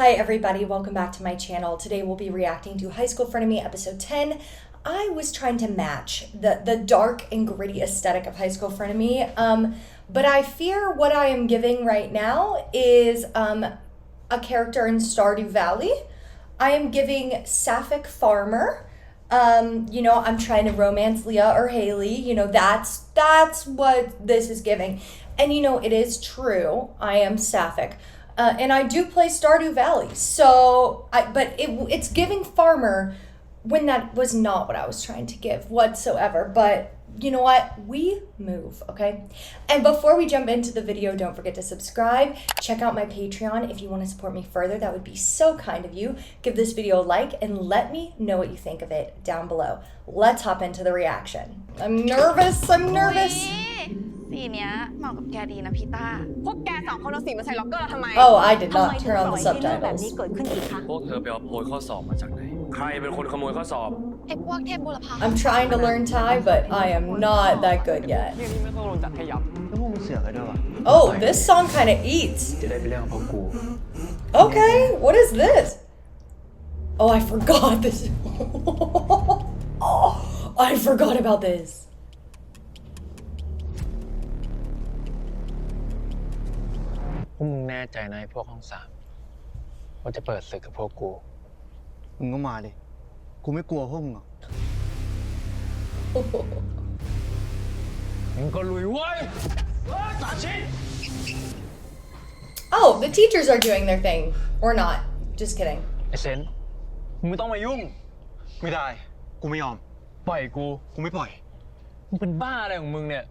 Hi everybody, welcome back to my channel. Today we'll be reacting to High School Frenemy episode 10. I was trying to match the dark and gritty aesthetic of High School Frenemy, but I fear what I am giving right now is a character in Stardew Valley. I am giving Sapphic Farmer. I'm trying to romance Leah or Haley. That's what this is giving. And it is true. I am Sapphic. And I do play Stardew Valley, but it's giving farmer when that was not what I was trying to give whatsoever. But you know what? We move, okay? And before we jump into the video, don't forget to subscribe. Check out my Patreon if you want to support me further. That would be so kind of you. Give this video a like and let me know what you think of it down below. Let's hop into the reaction. I'm nervous. สีเนี้ยเหมาะกับแกดีนะพี่ต้าพวกแกสองคนเอาสีมาใส่ล็อกเกอร์ทำไม Oh, I did not turn on the subtitles. แบบนี้เกิดขึ้นอีกคะ พวกเธอไปเอาโพยข้อสอบมาจากไหน ใครเป็นคนขโมยข้อสอบ ไอ้พวกเทพบุรพา I'm trying to learn Thai, but I am not that good yet. เรื่องนี้ไม่ต้องลงจัดให้ยับ แล้วพวกมึงเสือกอะไรด้วยวะ Oh, this song kind of eats. จะได้เป็นเรื่องของพวกกู Okay, what is this? Oh, I forgot this. Oh, I forgot about this. พวกมึงแน่ใจนะไอ้พวกห้องสามว่าจะเปิดศึกกับพวกกู มึงก็มาดิ กูไม่กลัวพวกมึงหรอก มึงก็ลุยเว้ย Oh, the teachers are doing their thing. Or not. Just kidding. ไอ้เซนมึงไม่ต้องมายุ่ง ไม่ได้ กูไม่ยอม ปล่อยกู กูไม่ปล่อย มึงเป็นบ้าอะไรของมึงเนี่ย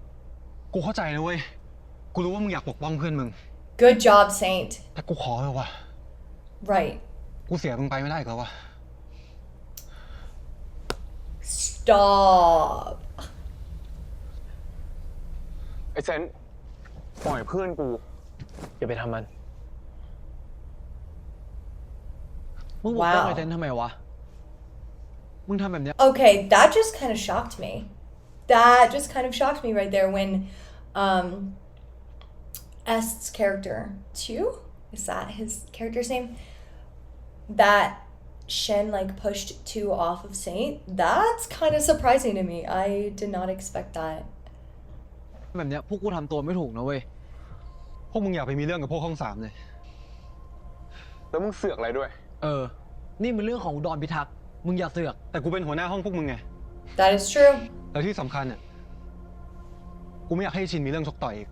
กูเข้าใจนะเว้ย กูรู้ว่ามึงอยากปกป้องเพื่อนมึง Good job, Saint. แต่กูขอเลยว่ะ Right. กูเสียมึงไปไม่ได้อีกแล้วว่ะ Stop. ไอ้เซนปล่อยเพื่อนกู อย่าไปทำมัน มึงปกป้องไอ้เซนทำไมวะ มึงทำแบบเนี้ย Okay, that just kind of shocked me. That just kind of shocked me right there when Est's character, Chu? Is that his character's name? That Shen pushed Tu off of Saint. That's kind of surprising to me. I did not expect that. แบบเนี้ยพวกกูทำตัวไม่ถูกนะเว้ย พวกมึงอยากไปมีเรื่องกับพวกห้องสามเลย แล้วมึงเสือกอะไรด้วย นี่มันเรื่องของอุดรพิทักษ์ มึงอย่าเสือก แต่กูเป็นหัวหน้าห้องพวกมึงไง That is true. แล้วที่สำคัญอ่ะ กูไม่อยากให้ชินมีเรื่องชกต่อยอีก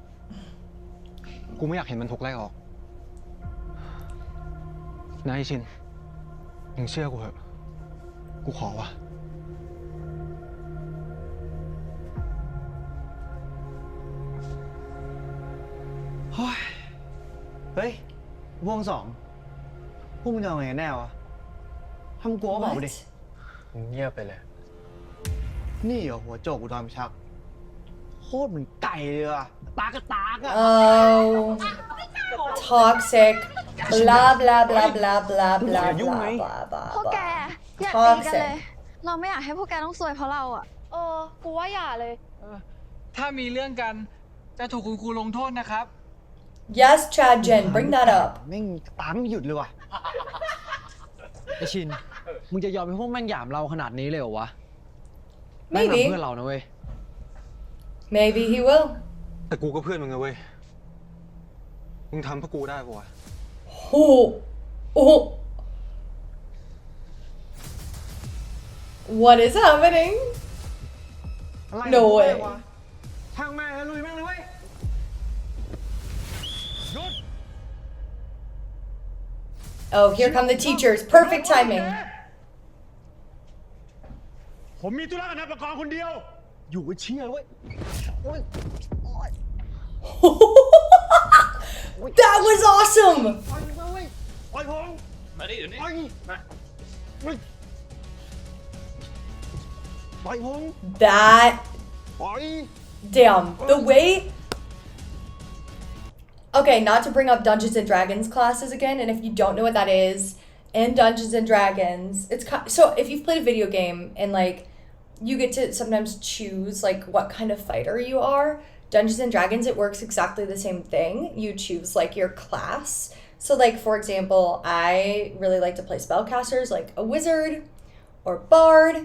กูไม่อยากเห็นมันถูกไล่ออก นายชิน มึงเชื่อกูเถอะ กูขอวะเฮ้ย วงสอง พวกมึงจะเอาไงแน่วะทำกลัวบอกดิ มึงเงียบไปเลย นี่เหรอหัวโจกอุดรพิทักษ์โคตรเหมือนไก่เลยอะตากระตากอะ Oh, toxic. Blah, blah, blah, blah, blah, blah, blah, blah, พวก blah, แก blah. อย่าตีกันเลย Toxic. เราไม่อยากให้พวกแกต้องซวยเพราะเราอ่ะกูว่าอย่าเลย ถ้ามีเรื่องกันจะถูกคุณครูลงโทษนะครับ Yes, Chad Jen, bring that up. แม่งตามไม่หยุดเลยว่ะ ไอชิน มึงจะยอมให้พวกแม่งหยามเราขนาดนี้เลยเหรอวะ แม่งทำเพื่อเรานะเว้ย Maybe he will. แต่กูก็เพื่อนมึงนะเว้ย มึงทำเพื่อกูได้ปะวะ Oh, oh. What is happening? No way. ช่างแม่งลุยแม่งเลยเว้ย Oh, here come the teachers. Perfect timing. ผมมีธุระกับนายประกอบคนเดียว อยู่ไว้เชี่ยเว้ย That was awesome. ปล่อยมาเว้ย ปล่อยผม มาดิเดี๋ยวนี้ ปล่อย มา ปล่อยผม That, ปล่อย damn, the way. Okay, not to bring up Dungeons and Dragons classes again, and if you don't know what that is, in Dungeons and Dragons, so if you've played a video game and you get to sometimes choose what kind of fighter you are. Dungeons and Dragons, it works exactly the same thing. You choose your class. So, like, for example, I really like to play spellcasters like a wizard or bard.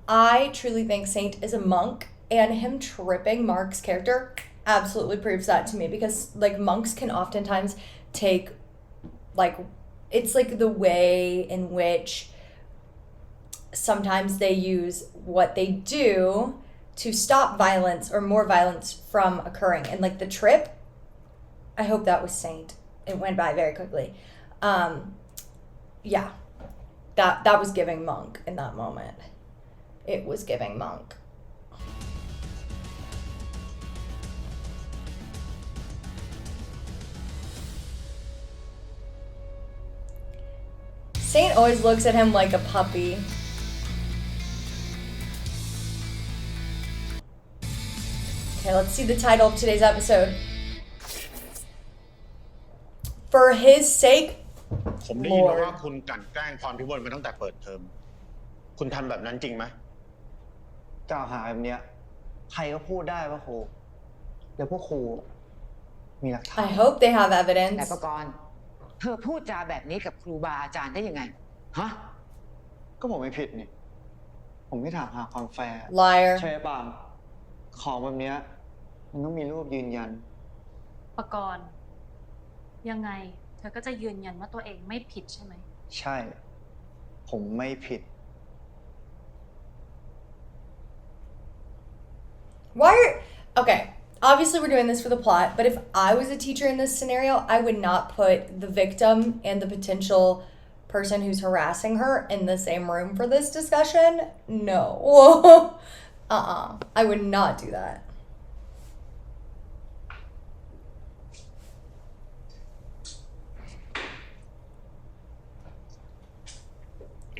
I truly think Saint is a monk, and him tripping Mark's character absolutely proves that to me because, like, monks can oftentimes take, like, it's like the way in which sometimes they use what they do to stop violence or more violence from occurring. And, like, the trip, I hope that was Saint. It went by very quickly. Yeah, that was giving monk in that moment. It was giving monk. Saint always looks at him like a puppy. Okay, let's see the title of today's episode. For his sake, ผมได้ยินมาว่าคุณกลั่นแกล้งพรพิมลมาตั้งแต่เปิดเทอมคุณทำแบบนั้นจริงไหมกล่าวหาแบบเนี้ยใครก็พูดได้ว่าครูแล้วพวกครูมีหลักฐาน I hope they have แต่ evidence. ประกรณ์เธอพูดจาแบบนี้กับครูบาอาจารย์ได้ยังไงฮะ ก็ผมไม่ผิดนี่ผมไม่ถามหาความแฟร์ Liar. ใช่ป่ะของแบบเนี้ยมันต้องมีรูปยืนยัน ประกรณ์ยังไงเธอก็จะยืนยันว่าตัวเองไม่ผิดใช่ไหม ใช่ ผมไม่ผิด Why are... Okay, obviously we're doing this for the plot, but if I was a teacher in this scenario, I would not put the victim and the potential person who's harassing her in the same room for this discussion. No. I would not do that.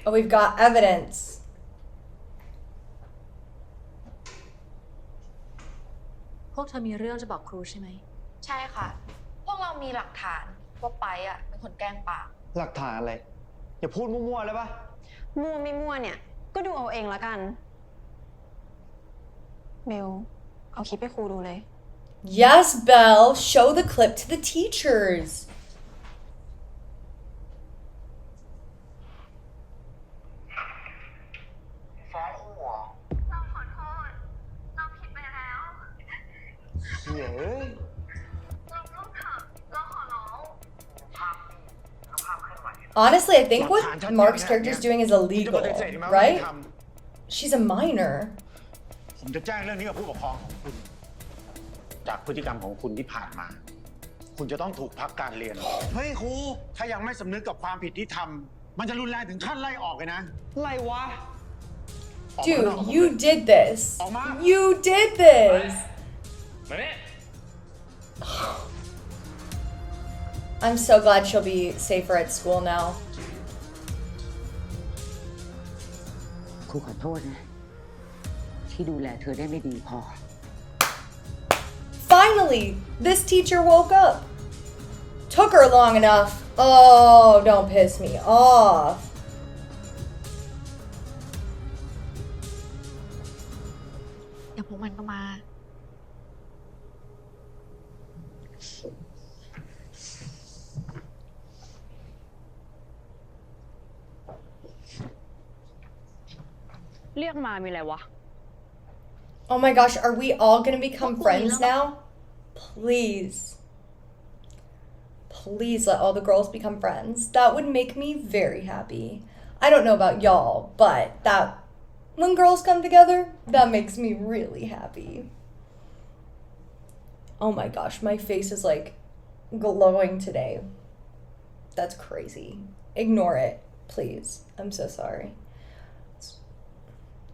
Oh, we've got evidence. พวกเธอมีเรื่องจะบอกครูใช่ไหม ใช่ค่ะ พวกเรามีหลักฐานว่าไปอ่ะเป็นคนแกล้งปาก หลักฐานอะไร อย่าพูดมั่วๆเลยป่ะ มั่วไม่มั่วเนี่ยก็ดูเอาเองละกันเบลเอาคลิปให้ครูดูเลย Yes, Belle. Show the clip to the teachers. ฟ้องคู่เหรอ เราขอโทษเราผิดไปแล้ว เฮ้ย เราลูกเถอะเราขอร้อง Honestly, I think what Mark's character is doing is คุณจะ illegal, ปฏิเสธไหมว่าไม่ right? ท She's a minor. ำผมจะแจ้งเรื่องนี้กับผู้ปกครองของคุณ จากพฤติกรรมของคุณที่ผ่านมา คุณจะต้องถูกพักการเรียน เฮ้ยครู ถ้ายังไม่สำนึกกับความผิดที่ทำมันจะรุนแรงถึงขั้นไล่ออกเลยนะ อะไรวะ ออกมาข้างนอก Dude, you did this. Oma. You did this. มาเนี่ย I'm so glad she'll be safer at school now. ครูขอโทษนะที่ดูแลเธอได้ไม่ดีพอ Finally, this teacher woke up. Took her long enough. Oh, don't piss me off. เดี๋ยวพวกมันก็มา เรียกมามีอะไรวะ Oh my gosh, are we all gonna become friends now? Please. Please let all the girls become friends. That would make me very happy. I don't know about y'all, but that when girls come together, that makes me really happy. Oh my gosh, my face is like glowing today. That's crazy. Ignore it, please. I'm so sorry.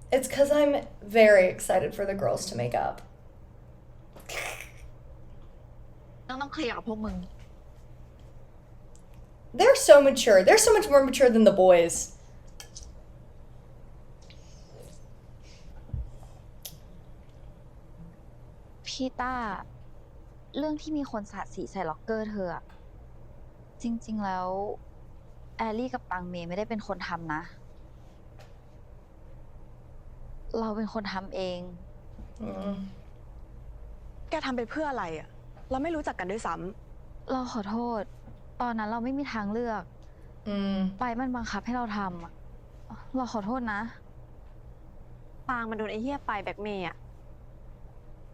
It's because I'm very excited for the girls to make up. ต้องเคลียร์กับพวกมึง They're so mature. They're so much more mature than the boys. พี่ต้าเรื่องที่มีคนสาดสีใส่ล็อกเกอร์เธออะจริงๆแล้วแอลลี่กับปังเมย์ไม่ได้เป็นคนทำนะ เราเป็นคนทำเอง แกทำไปเพื่ออะไรอ่ะเราไม่รู้จักกันด้วยซ้ เราขอโทษ ตอนนั้นเราไม่มีทางเลือกไปมันบังคับให้เราทำอะเราขอโทษนะปางมันโดนไอ้เหี้ยไปแบล็กเมย์อะ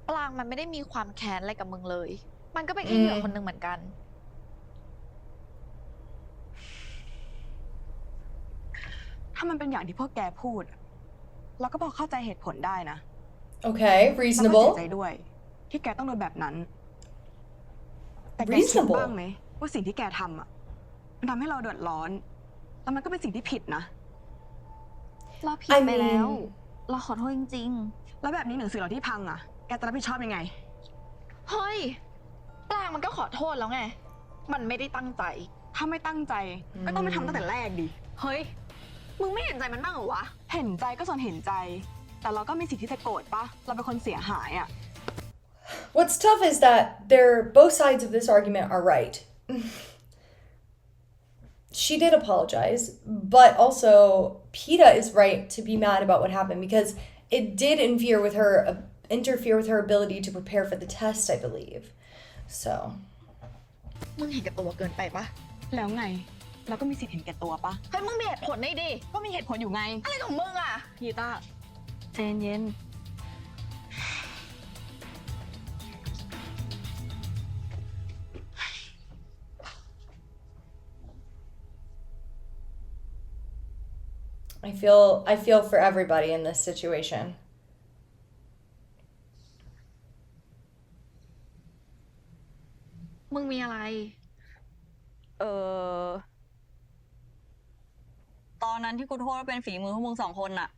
ปางมันไม่ได้มีความแค้นอะไรกับมึงเลยมันก็เป็นแค่เหยื่อคนหนึ่งเหมือนกันถ้ามันเป็นอย่างที่พวกแกพูดเราก็พอเข้าใจเหตุผลได้นะ Okay, แล้วก็ reasonable. เสียใจด้วยที่แกต้องโดนแบบนั้นแต่แกคิดบ้างไหมว่าสิ่งที่แกทำอ่ะมันทำให้เราเดือดร้อนแล้วมันก็เป็นสิ่งที่ผิดนะ เราผิดไปแล้ว เราขอโทษจริง แล้วแบบนี้หนังสือเราที่พังอ่ะแกจะรับผิดชอบยังไง เฮ้ยปางมันก็ขอโทษแล้วไงมันไม่ได้ตั้งใจถ้าไม่ตั้งใจก็ต้องไม่ทำตั้งแต่แรกดิ เฮ้ยมึงไม่เห็นใจมันบ้างเหรอวะเห็นใจก็ส่วนเห็นใจแต่เราก็มีสิทธิ์ที่จะโกรธปะเราเป็นคนเสียหายอ่ะ What's tough is that both sides of this argument are right. She did apologize, but also PETA is right to be mad about what happened because it did interfere with her ability to prepare for the test, I believe. So. มึงเห็นแก่ตัวเกินไปปะแล้วไงเราก็มีสิทธิ์เห็นแก่ตัวปะเฮ้ยมึงมีเหตุผลได้ดิก็มีเหตุผลอยู่ไงอะไรของมึงอ่ะพีต้าๆ ใจเย็นI feel for everybody in this situation. มึงมีอะไรตอนนั้นที่กูโทษว่าเป็นฝีมือพวกมึง2 คนน่ะ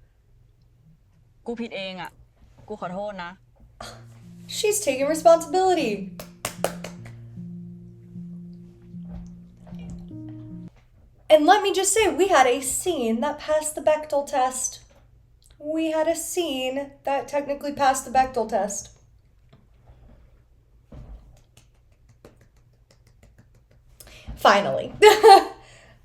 กูผิดเองอ่ะกูขอโทษนะ She's taking responsibility. And let me just say, we had a scene that passed the Bechdel test. We had a scene that technically passed the Bechdel test. Finally.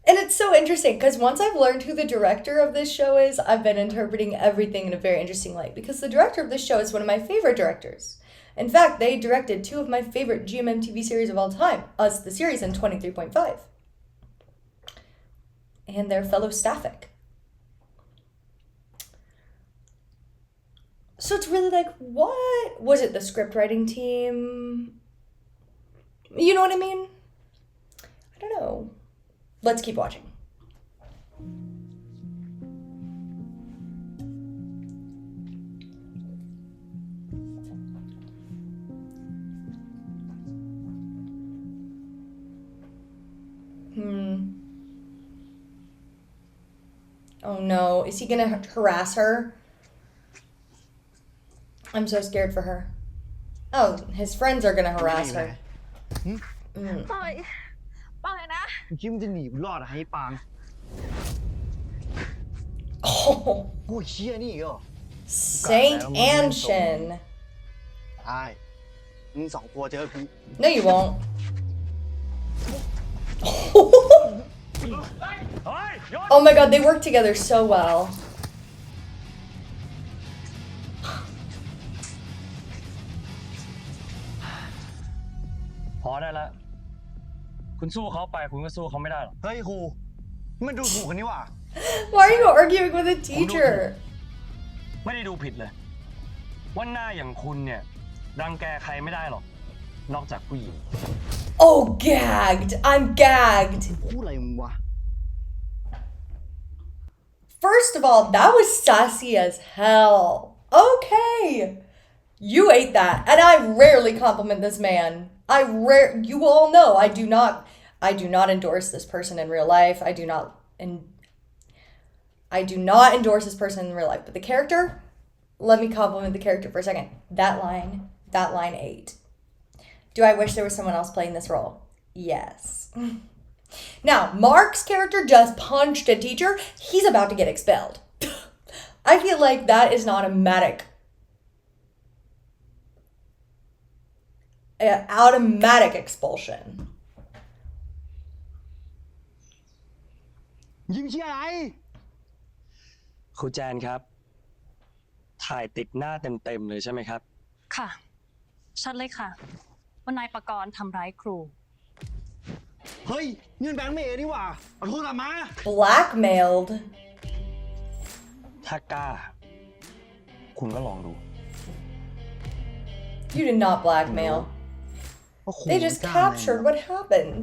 And it's so interesting because once I've learned who the director of this show is, I've been interpreting everything in a very interesting light because the director of this show is one of my favorite directors. In fact, they directed 2 of my favorite GMM TV series of all time, Us the Series and 23.5. And their fellow Staffik. So it's really like, what? Was it the script writing team? You know what I mean? I don't know. Let's keep watching. Oh no, is he gonna harass her? I'm so scared for her. Oh, his friends are gonna harass her. ปล่อยนะ มึงคิดมึงจะหนีรอดอะให้ปาง Oh, โอ้ยเชี่ยนี่อีกเหรอ Saint Anshin. ได้มึง2 ตัวเจอกู No, you won't. Oh my god, they work together so well. พอได้แล้วคุณสู้เขาไปคุณก็สู้เขาไม่ได้หรอก เฮ้ยครูมันดูถูกกันนี่หว่า Why are you arguing with a teacher? ไม่ได้ดูผิดเลยว่าหน้าอย่างคุณเนี่ยรังแกใครไม่ได้หรอกนอกจากผู้หญิง Oh, gagged. I'm gagged. พูดอะไรมึงวะ First of all, that was sassy as hell. Okay. You ate that. And I rarely compliment this man. You all know I do not endorse this person in real life. I do not endorse this person in real life. But the character, let me compliment the character for a second. That line ate. Do I wish there was someone else playing this role? Yes. Now, Mark's character just punched a teacher. He's about to get expelled. I feel like that is an automatic expulsion. ยิ้มเชี่ยอะไร ครูแจนครับ ถ่ายติดหน้าเต็มๆเลยใช่ไหมครับ ค่ะ ชัดเลยค่ะว่านายประกรณ์ทำร้ายครู พ เฮ้ยนี่มันแบงค์เมย์นี่หว่าเอาโทรศัพท์มา Blackmailed. ถ้ากล้า คุณก็ลองดู You did not blackmail. ว่าครู They just จ้างอะไร captured what happened.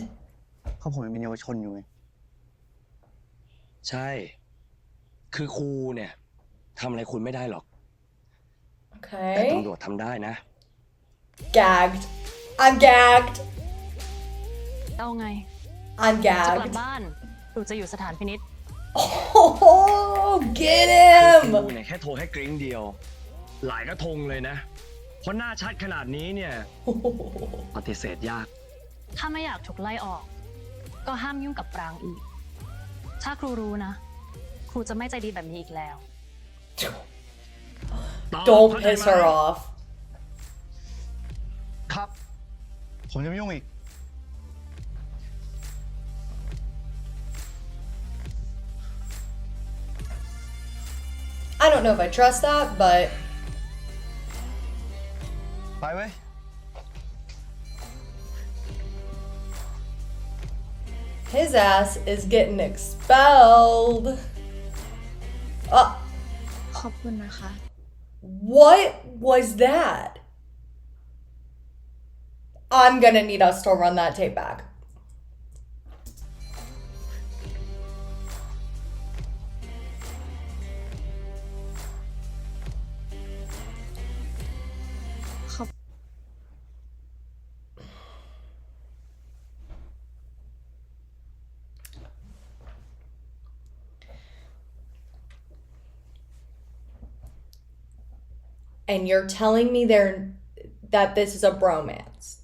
เขาผมยังเป็นเยาวชนอยู่ไง ใช่ คือครูเนี่ยทำอะไรคุณไม่ได้หรอก แต่ Okay. ตำรวจทำได้นะ Gagged. I'm gagged. เอาไง I'm จะกลับ gagged. บ้านหรือจะอยู่สถานพินิษ Oh, get ครู him. เนี่ยแค่โทรให้กริ้งเดียว หลายกระทงเลยนะ เพราะหน้าชัดขนาดนี้เนี่ยปฏิเสธยาก ถ้าไม่อยากถูกไล่ออก ก็ห้ามยุ่งกับปรางอีก ถ้าครูรู้นะ ครูจะไม่ใจดีแบบนี้อีกแล้ว Don't piss her off. ครับ ผมจะไม่ยุ่งอีก I don't know if I trust that, but ไปเว้ย his ass is getting expelled. Uh, ขอบคุณนะคะ what was that? I'm gonna need us to run that tape back. And you're telling me that this is a bromance.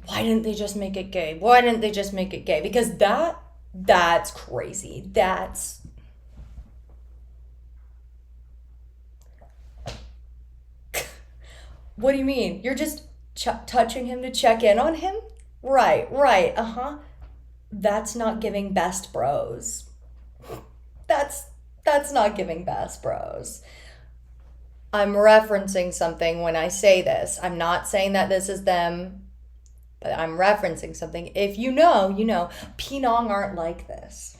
Why didn't they just make it gay? Why didn't they just make it gay? Because that's crazy. That's what do you mean? You're just touching him to check in on him? Right. Uh-huh. That's not giving best bros. That's not giving best bros. I'm referencing something when I say this. I'm not saying that this is them, but I'm referencing something. If you know, you know. Penong aren't like this.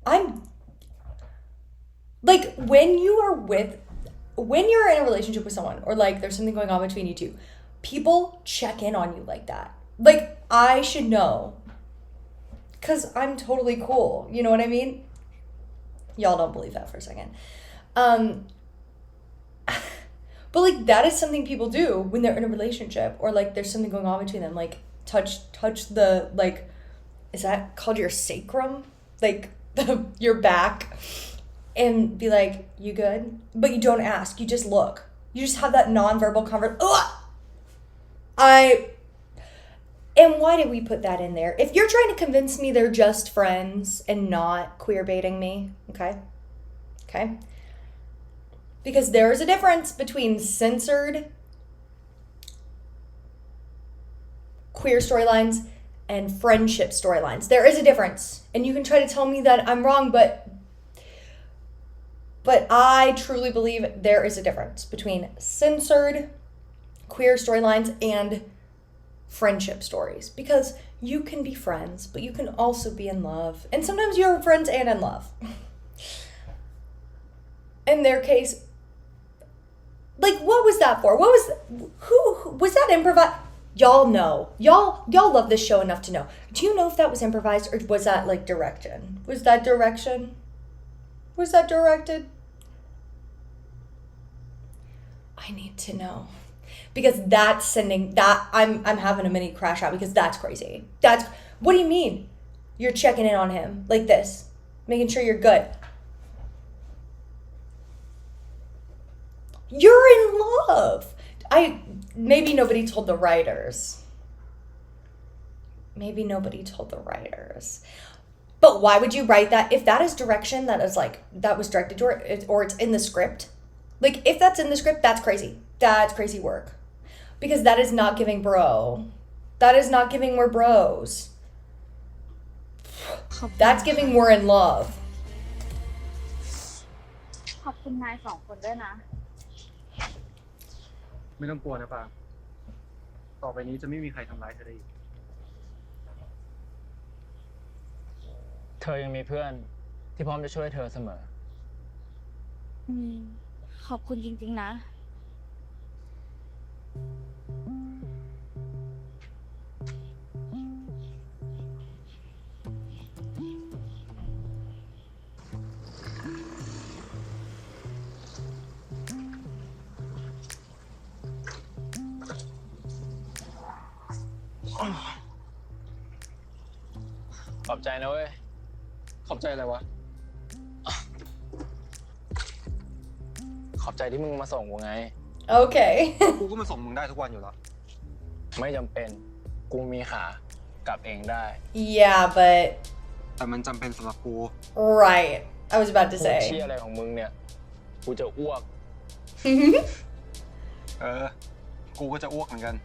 I'm like, when you're in a relationship with someone, or like there's something going on between you two, people check in on you like that. Like, I should know. Because I'm totally cool. You know what I mean? Y'all don't believe that for a second. But, like, that is something people do when they're in a relationship. Or, like, there's something going on between them. Like, touch the, like, is that called your sacrum? Like, your back. And be like, you good? But you don't ask. You just look. You just have that nonverbal conversation. And why did we put that in there? If you're trying to convince me they're just friends and not queer baiting me, okay? Because there is a difference between censored queer storylines and friendship storylines. There is a difference. And you can try to tell me that I'm wrong, but I truly believe there is a difference between censored queer storylines and friendship stories, because you can be friends, but you can also be in love, and sometimes you're friends and in love. In their case, like, what was that for? Who was that improvised? Y'all know, y'all love this show enough to know. Do you know if that was improvised, or was that like direction? Was that directed? I need to know. Because that's sending that I'm having a mini crash out, because that's crazy. What do you mean? You're checking in on him like this, making sure you're good. You're in love. Maybe nobody told the writers. But why would you write that? If that is direction that was directed to her, or it's in the script, like, if that's in the script, that's crazy. That's crazy work. Because that is not giving bro. That is not giving we're bros. That's giving we're in love. อบคุณนายสองคนด้วยนะ ไม่ต้องกลัวนะปางต่อไปนี้จะไม่มีใครทำร้ายเธอได้อีกเธอยังมีเพื่อนที่พร้อมจะช่วยเธอเสมอ ขอบคุณจริงๆนะ ขอบใจนะเว้ย ขอบใจอะไรวะ ขอบใจที่มึงมาส่งกูไง Okay. กูก็มาส่งมึงได้ทุกวันอยู่แล้ว ไม่จำเป็น กูมีขากลับเองได้ Yeah, but แต่มันจำเป็นสำหรับกู right. I was about to พูดเชี่ say. ยอะไรของมึงเนี่ย กูจะอ้วก กูก็จะอ้วกเหมือนกัน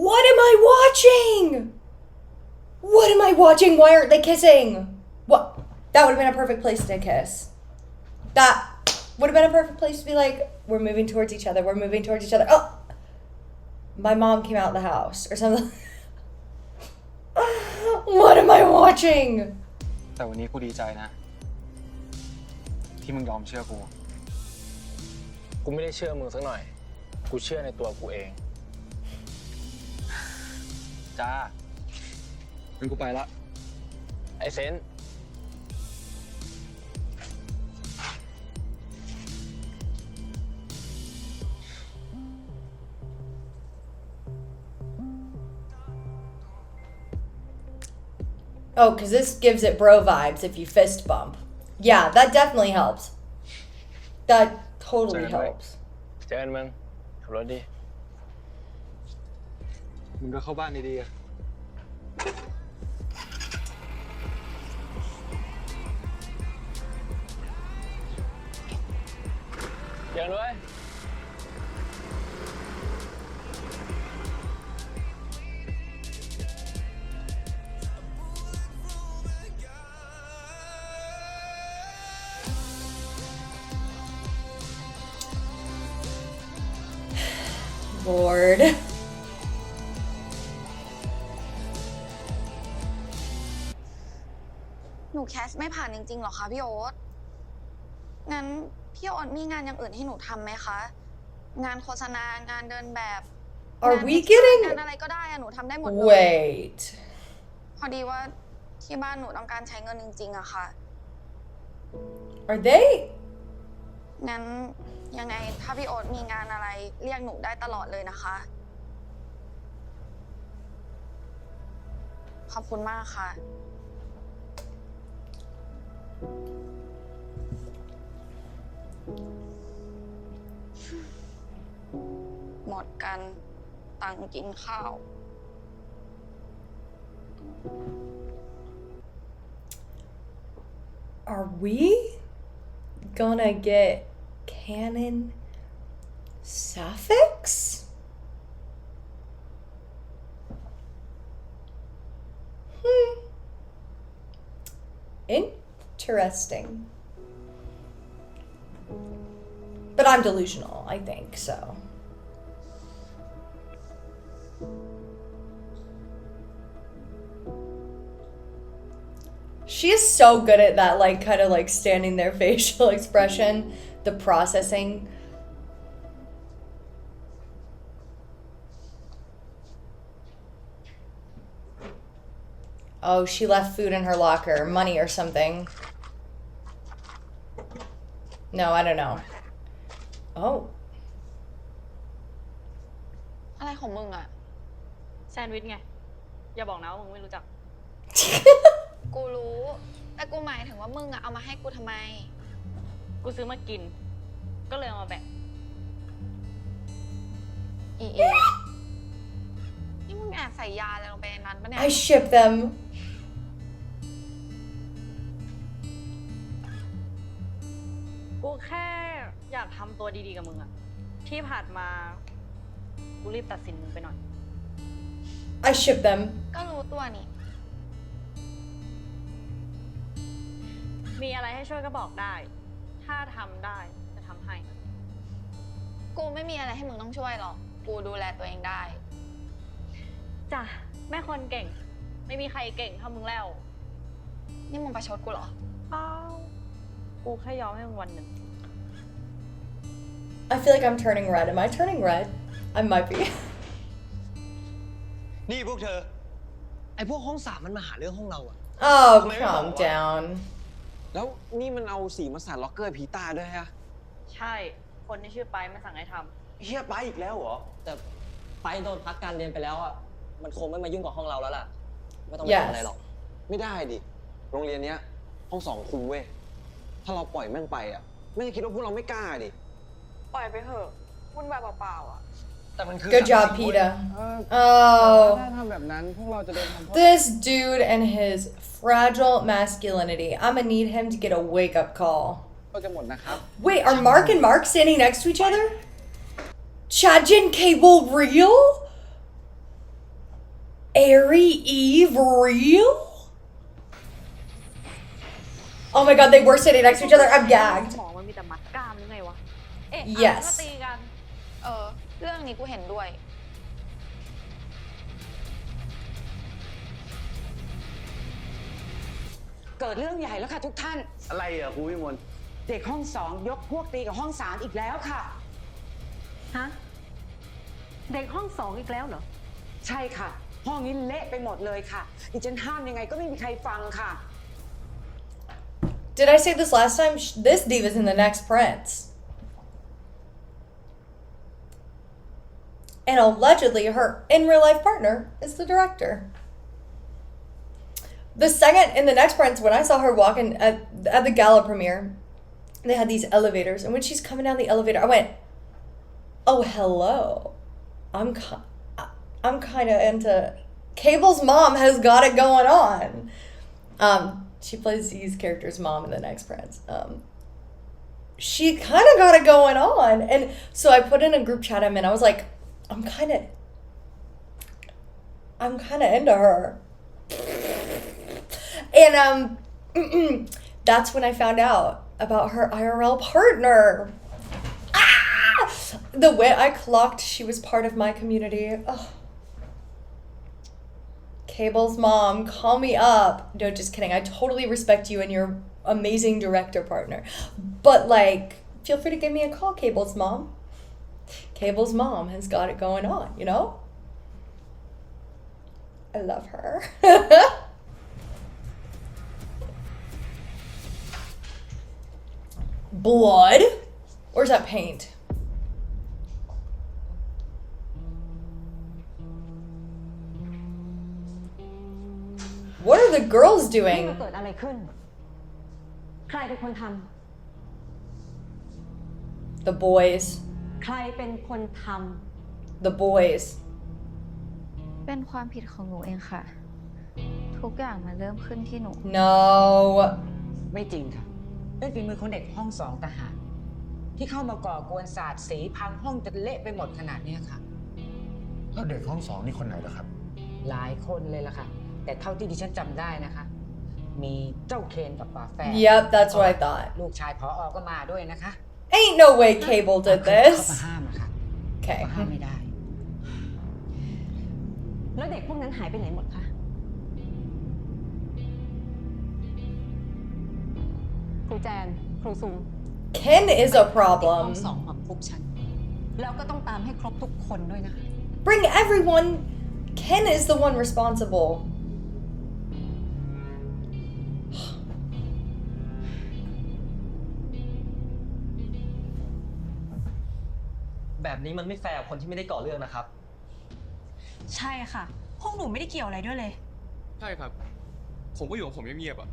What am I watching? What am I watching? Why aren't they kissing? What? That would have been a perfect place to kiss. That would have been a perfect place to be like, we're moving towards each other. We're moving towards each other. Oh, my mom came out of the house or something. What am I watching? แต่วันนี้กูดีใจนะ ที่มึงยอมเชื่อกู กูไม่ได้เชื่อมึงสักหน่อย กูเชื่อในตัวกูเอง จ้างั้นกูไปละ ไอเซน Oh, because this gives it bro vibes if you fist bump. Yeah, that definitely helps. That totally helps. เจอกันมึงขับรถดี มึงก็เข้าบ้านดีๆ เจอกันด้วย Lord. หนูแคสไม่ผ่านจริงๆหรอคะพี่โอ๊ต งั้นพี่โอ๊ตมีงานอย่างอื่นให้หนูทำไหมคะ งานโฆษณางานเดินแบบ Are งาน we getting? งานอะไรก็ได้อะหนูทำได้หมดเลย Wait. พอดีว่าที่บ้านหนูต้องการใช้เงินจริงๆอะค่ะ Are they? งั้นยังไงถ้าพี่โอ๊ตมีงานอะไรเรียกหนูได้ตลอดเลยนะคะ ขอบคุณมากค่ะ หมดกันตังค์กินข้าว Are we gonna get canon suffix? Interesting. But I'm delusional, I think, so. She is so good at that, like, kind of like standing there facial expression, the processing. Oh, she left food in her locker, money or something. No, I don't know. Oh. อะไรของมึงอะ แซนด์วิชไง อย่าบอกนะว่ามึงไม่รู้จัก กูรู้ แต่กูหมายถึงว่ามึงอะเอามาให้กูทำไม กูซื้อมากิน ก็เลยเอามาแบ่ง อีนี่มึงแอบใส่ยาอะไรลงไปในนั้นปะเนี่ย I ship them. กูแค่อยากทำตัวดีๆกับมึงอะที่ผ่านมา กูรีบตัดสินมึงไปหน่อย I ship them. ก็รู้ตัวนี่ มีอะไรให้ช่วยก็บอกได้ ถ้าทำได้จะทำให้ กูไม่มีอะไรให้มึงต้องช่วยหรอก กูดูแลตัวเองได้ จ้ะ แม่คนเก่ง ไม่มีใครเก่งเท่ามึงแล้ว นี่มึงประชดกูเหรอ เปล่ากูแค่ยอมให้มึงวันหนึ่ง I feel like I'm turning red. Am I turning red? I might be. นี่พวกเธอ ไอ้พวกห้องสามมันมาหาเรื่องห้องเราอะ Oh, calm down. แล้วนี่มันเอาสีมาสาดล็อกเกอร์ผีตาด้วยฮะ ใช่ คนที่ชื่อไปมันสั่งให้ทำ เฮียไปอีกแล้วเหรอ แต่ไปโดนพักการเรียนไปแล้วอ่ะ มันคงไม่มายุ่งกับห้องเราแล้วล่ะ ไม่ต้องไปทำอะไรหรอก ไม่ได้ดิ โรงเรียนเนี้ยห้องสองครูเว้ย ถ้าเราปล่อยแม่งไปอ่ะแม่งจะคิดว่าพวกเราไม่กล้าดิ ปล่อยไปเถอะวุ่นวายเปล่าๆอ่ะ แต่มันคือ Good job, PETA. ถ้าทำแบบนั้นพวกเราจะโดนทำโทษ This dude and his fragile masculinity. I'm gonna need him to get a wake-up call. ก็จะหมดนะครับ Wait, are Mark and Mark standing next to each other? Chajin Cable real? Airy Eve real? Oh my god, they were sitting next to each other. I'm gagged. หมอมันมีแต่มัดกล้ามหรือไงวะ เอ๊ะ Yes ก็ตีกัน เรื่องนี้กูเห็นด้วย เกิดเรื่องใหญ่แล้วค่ะทุกท่าน อะไรอ่ะครูวิมล เด็กห้อง2ยกพวกตีกับห้อง3อีกแล้วค่ะ ฮะ เด็กห้อง2อีกแล้วเหรอ ใช่ค่ะ ห้องนี้เละไปหมดเลยค่ะดิฉันห้ามยังไงก็ไม่มีใครฟังค่ะ Did I say this last time? This diva's in the next Prince. And allegedly her in real life partner is the director. The second in the next Prince, when I saw her walking at the gala premiere, they had these elevators, and when she's coming down the elevator, I went, "Oh, hello. I'm kind of into Cable's mom has got it going on." She plays these characters' mom in the next Prince. She kind of got it going on, and so I put in a group chat I'm in. I was like, I'm kind of into her. And that's when I found out about her IRL partner. Ah! The way I clocked she was part of my community. Oh. Cable's mom, call me up. No, just kidding. I totally respect you and your amazing director partner. But like, feel free to give me a call, Cable's mom. Cable's mom has got it going on, you know? I love her. Blood? Or is that paint? What are the girls นี่ doing? มันเกิดอะไรขึ้น ใครเป็นคนท The boys. ำ ใครเป็นคนท The boys. เป็นความผิดของหนูเองค่ะ ทุกอย่างมันเริ่มขึ้นที่หนู No. ไม่จริงค่ะ เป็นฝีมือของเด็กห้อง2ต่างหากที่เข้ามาก่อกวนศาสตร์สีพังห้องจนเละไปหมดขนาดเนี้ยค่ะ แล้วเด็กห้องสองนี่คนไหนล่ะครับ หลายคนเลยล่ะค่ะ แต่เท่าที่ดิฉันจำได้นะคะ มีเจ้าเคนกับฝาแฝด Yep, that's what I thought. ลูกชายผอ.ก็มาด้วยนะคะ Ain't no way Cable did เข้ามา this. ห้ามอะค่ะ Okay. ก็ห้ามไม่ได้ ำ แล้วเด็กพวกนั้นหายไปไหนหมดคะ ครูแจน ครูซุง Ken is a ห้ problem. อง2มาพบฉัน แล้วก็ต้องตามให้ครบทุกคนด้วยนะคะ Bring everyone. Ken is the one responsible. แบบนี้มันไม่แฟร์กับคนที่ไม่ได้ก่อเรื่องนะครับ ใช่ค่ะ พวกหนูไม่ได้เกี่ยวอะไรด้วยเลย ใช่ครับ ผมก็อยู่ของผมเงียบๆอ่ะ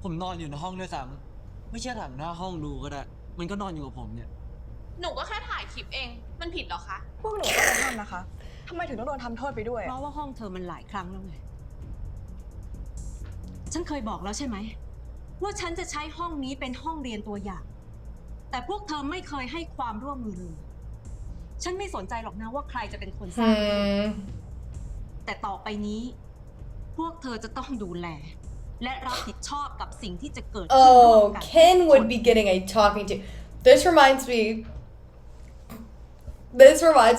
ผมนอนอยู่ในห้องด้วยซ้ำไม่เชื่อถามหน้าห้องดูก็ได้ มันก็นอนอยู่กับผมเนี่ย หนูก็แค่ถ่ายคลิปเอง มันผิดหรอคะ พวกหนูก็จะห้ามนะคะทำไมถึงต้องโดนทำโทษไปด้วย เพราะว่าห้องเธอมันหลายครั้งแล้วไง ฉันเคยบอกแล้วใช่ไหม ว่าฉันจะใช้ห้องนี้เป็นห้องเรียนตัวอย่าง แต่พวกเธอไม่เคยให้ความร่วมมือเลย ฉันไม่สนใจหรอกนะว่าใครจะเป็นคนสร้าง Hmm. แต่ต่อไปนี้ พวกเธอจะต้องดูแล และรับผิดชอบกับสิ่งที่จะเกิดขึ้นร่วม Oh, กัน Ken would be getting a talking to. This reminds me of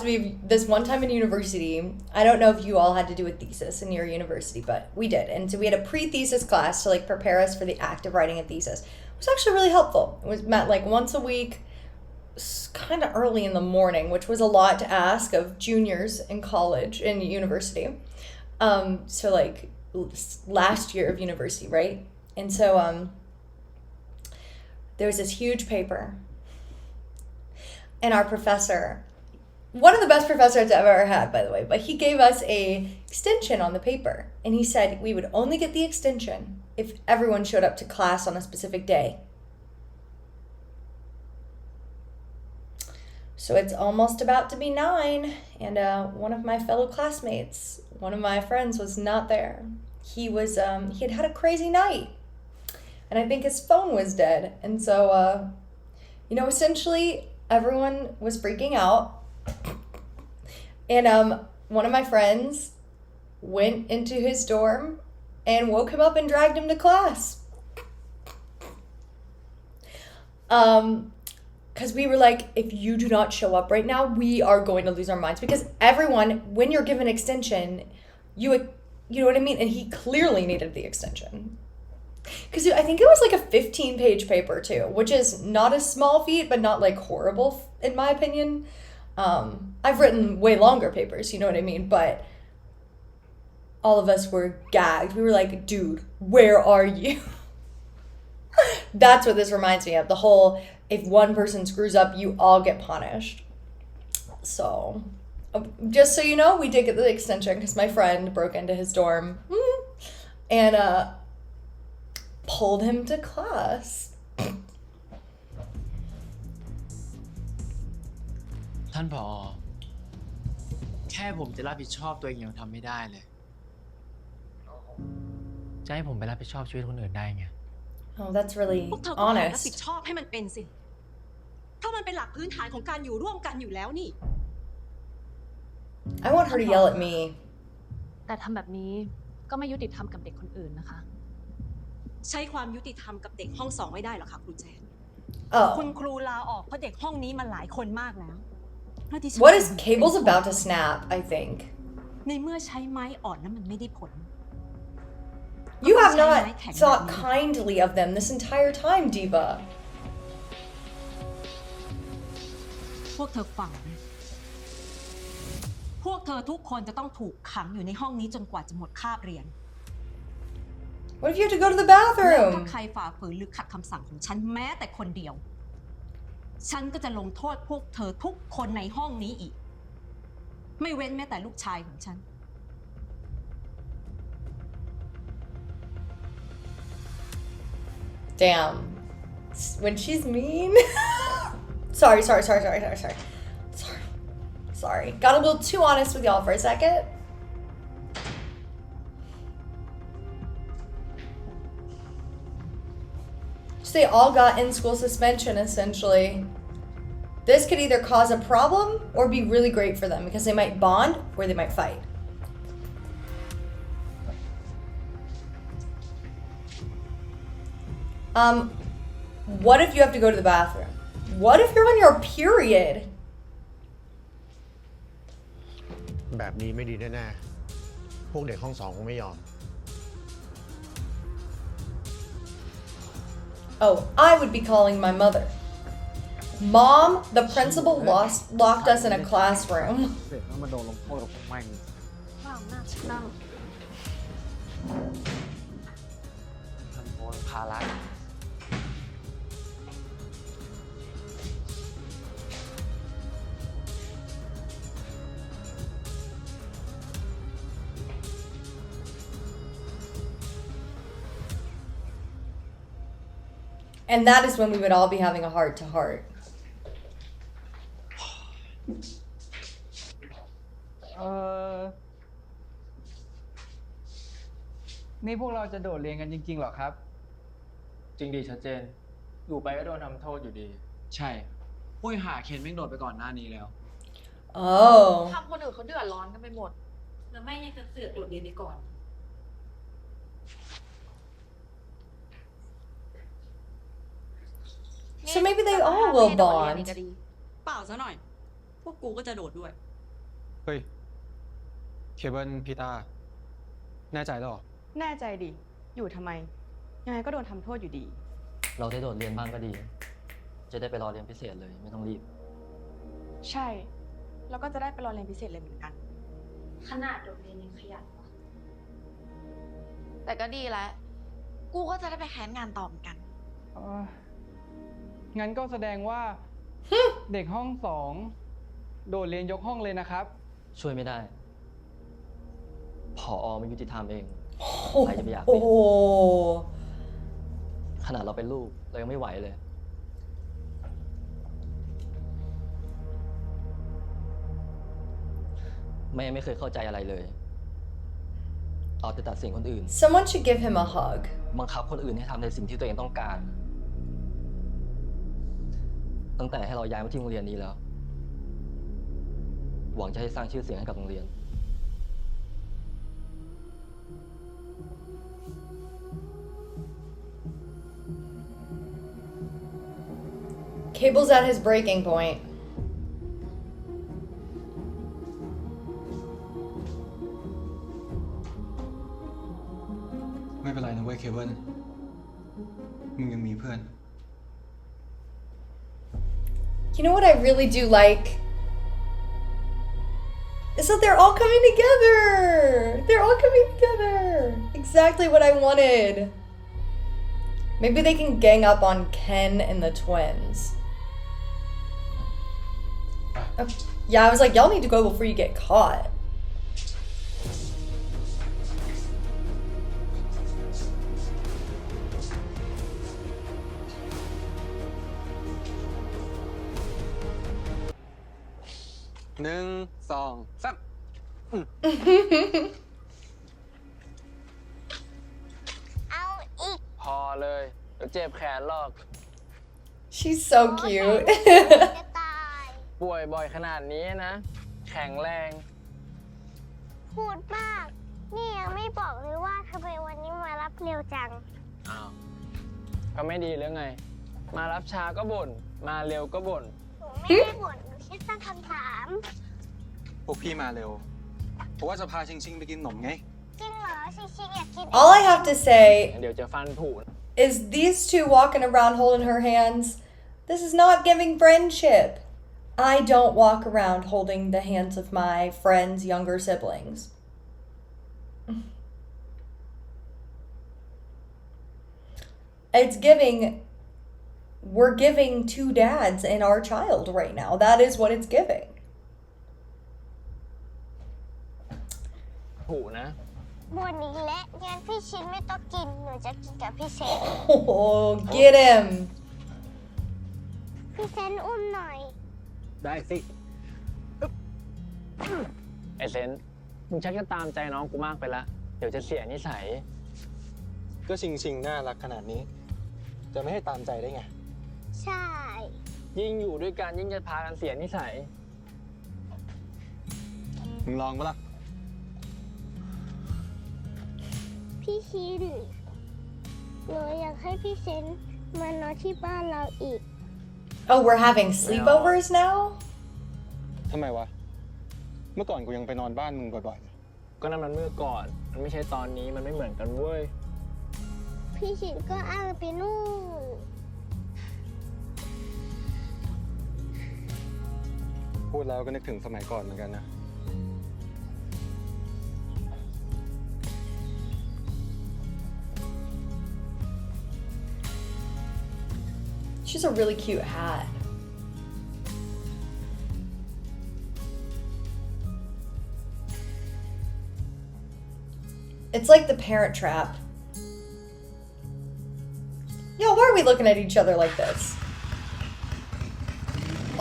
this one time in university. I don't know if you all had to do a thesis in your university, but we did. And so we had a pre-thesis class to like prepare us for the act of writing a thesis. It was actually really helpful. It was met like once a week, kind of early in the morning, which was a lot to ask of juniors in college and university. So like last year of university, right? And so there was this huge paper, and our professor, one of the best professors I've ever had, by the way, but he gave us a extension on the paper, and he said we would only get the extension if everyone showed up to class on a specific day. So it's almost about to be 9, and one of my fellow classmates, one of my friends, was not there. He had had a crazy night, and I think his phone was dead, and so essentially everyone was freaking out, and one of my friends went into his dorm and woke him up and dragged him to class. Because we were like, if you do not show up right now, we are going to lose our minds. Because everyone, when you're given extension, you know what I mean? And he clearly needed the extension. Because I think it was like a 15-page paper too, which is not a small feat, but not like horrible in my opinion. I've written way longer papers, you know what I mean? But all of us were gagged. We were like, dude, where are you? That's what this reminds me of. The whole, if one person screws up, you all get punished. So, just so you know, we did get the extension because my friend broke into his dorm and pulled him to class. ท่านผอ แค่ผมจะรับผิดชอบตัวเองยังทำไม่ได้เลย จะให้ผมไปรับผิดชอบชีวิตคนอื่นได้ไง Oh, that's really พวกเธอก็ต้องรับผิด honest. ชอบให้มันเป็นสิ เพราะมันเป็นหลักพื้นฐานของการอยู่ร่วมกันอยู่แล้วนี่ I want her to yell at me. แต่ทำแบบนี้ก็ไม่ยุติธรรมกับเด็กคนอื่นนะคะ ใช้ความยุติธรรมกับเด็กห้อง2ไม่ได้หรอกค่ะครูแจน Oh. คุณครูลาออกเพราะเด็กห้องนี้มาหลายคนมากแล้วและดิฉัน What is Cable's about to snap, I think. ในเมื่อใช้ไม้อ่อนแล้วมันไม่ได้ผล You have not thought kindly of them this entire time, Diva. พวกเธอฟังนะพวกเธอทุกคนจะต้องถูกขังอยู่ในห้องนี้จนกว่าจะหมดคาบเรียน What if you have to go to the แล้ว bathroom? ถ้าใครฝ่าฝืนหรือขัดคำสั่งของฉันแม้แต่คนเดียว ฉันก็จะลงโทษพวกเธอทุกคนในห้องนี้อีก ไม่เว้นแม้แต่ลูกชายของฉัน Damn. When she's mean. Sorry. Got a little too honest with y'all for a second. So they all got in-school suspension, essentially. This could either cause a problem or be really great for them because they might bond or they might fight. What if you have to go to the bathroom? What if you're on your period? แบบนี้ไม่ดีแน่ๆพวกเด็กห้อง2คงไม่ยอม Oh, I would be calling my mother. Mom, the principal locked us in a classroom. เสร็จแล้วมาโดนลงโทษกับผมไม่ว้าวน่าชินั่งทำโอนภาระ And that is when we would all be having a heart-to-heart. นี่พวกเราจะโดดเรียนกันจริงๆหรอครับ จริงดีชัดเจน อยู่ไปก็โดนทำโทษอยู่ดี ใช่ ปุ้ยหาเคนแม่งโดดไปก่อนหน้านี้แล้ว Oh. ทำคนอื่นเขาเดือดร้อนกันไปหมด แ แล้วไม่ยังจะเสือกโดดเรียนไปก่อน So maybe they all will bond. เปล่าซะหน่อย พวกกูก็จะโดดด้วย เฮ้ย เคเบิลพีตาแน่ใจแล้วหรอ แน่ใจดิ อยู่ทำไม ยังไงก็โดนทำโทษอยู่ดี เราได้โดดเรียนบ้างก็ดี จะได้ไปรอเรียนพิเศษเลยไม่ต้องรีบ ใช่ แล้วก็จะได้ไปรอเรียนพิเศษเลยเหมือนกัน ขนาดโดดเรียนยังขยันวะ แต่ก็ดีแล้ว กูก็จะได้ไปแคสงานต่อเหมือนกัน งั้นก็แสดงว่า เด็กห้องสองโดดเรียนยกห้องเลยนะครับ ช่วยไม่ได้ ผอไม่ยุติธรรมเอง โอ้ ใครจะไปอยากเป็น โห ขนาดเราเป็นลูกเรายังไม่ไหวเลย แม่ไม่เคยเข้าใจอะไรเลย เอาแต่ตัดสินคนอื่น Someone should give him a hug. บังคับคนอื่นให้ทำในสิ่งที่ตัวเองต้องการ ตั้งแต่ให้เราย้ายมาที่โรงเรียนนี้แล้ว หวังจะให้สร้างชื่อเสียงให้กับโรงเรียน Cable's at his breaking point. ไม่เป็นไรนะเว้ยเคเบิลมึงยังมีเพื่อน You know what I really do like? Is that they're all coming together. They're all coming together. Exactly what I wanted. Maybe they can gang up on Ken and the twins. Oh, yeah, I was like, y'all need to go before you get caught. One, 2, 3 พอเลยเดี๋ยวเจ็บแขนหรอก She's so cute. ป่วยบ่อยขนาดนี้นะ แข็งแรง พูดมาก นี่ยังไม่บอกเลยว่าทำไมวันนี้มารับเร็วจัง อ้าว ก็ไม่ดีหรือไง มารับช้าก็บ่น มาเร็วก็บ่น หนูไม่ได้บ่นหนูแค่ตั้งคำถาม พวกพี่มาเร็ว เพราะว่าจะพาชิงๆไปกินขนมไง จริงเหรอชิงๆอยากกิน All I have to say เดี๋ยวจะฟันผุ is these two walking around holding her hands. This is not giving friendship. I don't walk around holding the hands of my friends' younger siblings. It's giving, we're giving two dads in our child right now. That is what it's giving. ผุนะ บ่นอีกแล้วงั้นพี่ชินไม่ต้องกิน หนูจะกินกับพี่เซน Oh, get him. พี่เซนอุ้มหน่อย ได้สิไอเซนมึงชักจะตามใจน้องกูมากไปละ เดี๋ยวจะเสียนิสัย ก็ชิงน่ารักขนาดนี้ จะไม่ให้ตามใจได้ไง ใช่ ยิ่งอยู่ด้วยกันยิ่งจะพากันเสียนิสัย มึงลองปะล่ะ พี่ชิน หนูอยากให้พี่เซนมานอนที่บ้านเราอีก Oh, we're having sleepovers now? ทำไมวะ เมื่อก่อนกูยังไปนอนบ้านมึงบ่อยๆ ก็นั่นมันเมื่อก่อน มันไม่ใช่ตอนนี้มันไม่เหมือนกันเว้ย พี่ชินก็อ้างไปนู่น พูดแล้วก็นึกถึงสมัยก่อนเหมือนกันนะ She's a really cute hat. It's like the Parent Trap. Yo, why are we looking at each other like this?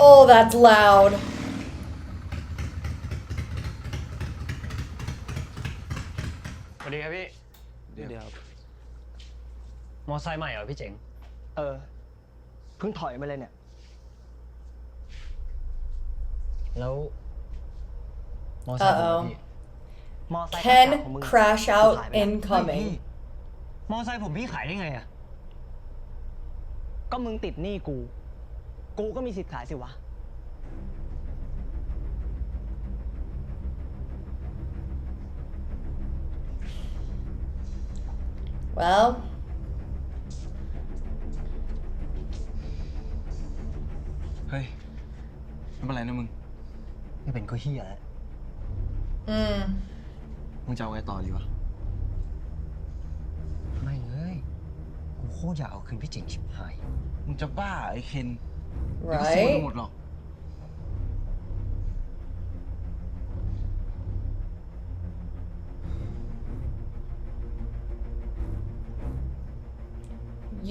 Oh, that's loud. สวัสดีครับพี่ เดี๋ยว มอไซค์ใหม่เหรอพี่เจ๋ง เพิ่งถอยมาเลยเนี่ย แล้ว มอไซค์ผมอะพี่ มอไซค์ Ken ของมึง crash out ขายไปแล้ว incoming เฮ้ยพี่มอไซค์ผมพี่ขายได้ไงอ่ะ ก็มึงติดหนี้กู กูก็มีสิทธิ์ขายสิวะ Well, เฮ้ยไม่เป็นไรนะมึง ไม่เป็นก็เฮียแล้ว มึงจะเอาไงต่อดีวะ ไม่เลยกูโคตรอยากเอาคืนพี่เจ๋งชิบหาย มึงจะบ้าไอ้เคนเดี๋ยวก็ซวยกัน right? หมดหรอก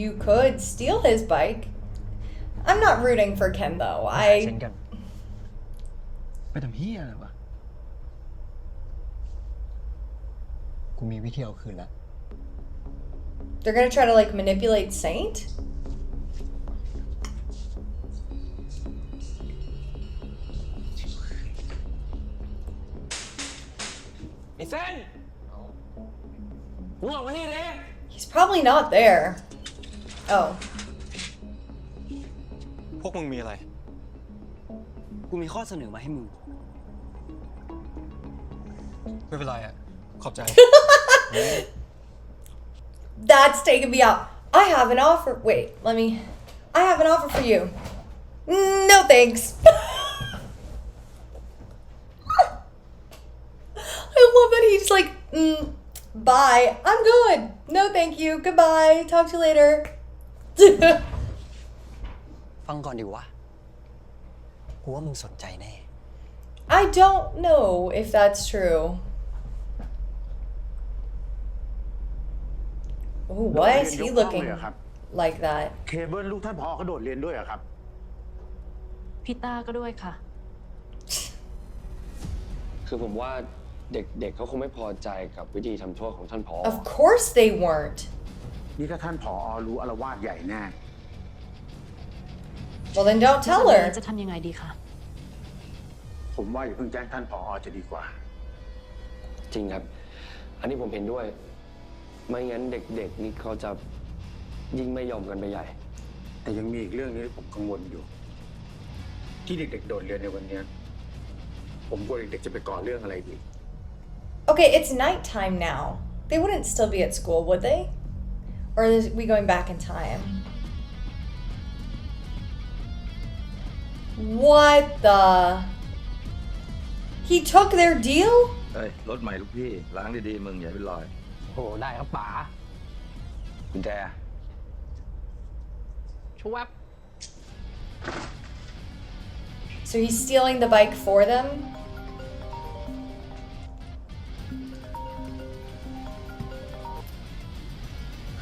You could steal his bike. I'm not rooting for Ken though. เช่น I กัน ไปทำเฮียอะไรวะ กูมีวิธีเอาคืนแล้ว they're gonna try to like manipulate Saint. ไอ้เส้นมึงออกมานี่ดิ He's probably not there. Oh. พวกมึงมีอะไร กูมีข้อเสนอมาให้มึง ไม่เป็นไรอ่ะ ขอบใจ That's taking me out. I have an offer. Wait, let me. I have an offer for you. No thanks. I love that he's like, bye. I'm good. No thank you. Goodbye. Talk to you later. ฟังก่อนดิวะ กูว่ามึงสนใจแน่ I don't know if that's true. Ooh, why is he looking like that? เคเบิลลูกท่านพอก็โดดเรียนด้วยเหรอครับ พี่ต้าก็ด้วยค่ะ คือผมว่าเด็กๆเขาคงไม่พอใจกับวิธีทำโทษของท่านผอ Of course they weren't. นี่ถ้าท่านผอรู้อาละวาดใหญ่แน่ Well, then don't tell her. จะทำยังไงดีคะ ผมว่าอย่าเพิ่งแจ้งท่านผอจะดีกว่า จริงครับ อันนี้ผมเห็นด้วย ไม่งั้นเด็กๆนี่เขาจะยิ่งไม่ยอมกันไปใหญ่ แต่ยังมีอีกเรื่องนี้ที่ผมกังวลอยู่ ที่เด็กๆโดดเรียนในวันนี้ ผมกลัวเด็กๆจะไปก่อเรื่องอะไรอีก Okay, it's nighttime now. They wouldn't still be at school, would they? Or is we going back in time? What the? He took their deal? เฮ้ย รถใหม่ลูกพี่ ล้างดีๆ มึงอย่าเป็นรอย โห ได้ครับป๋า กุญแจ ชวบ So he's stealing the bike for them?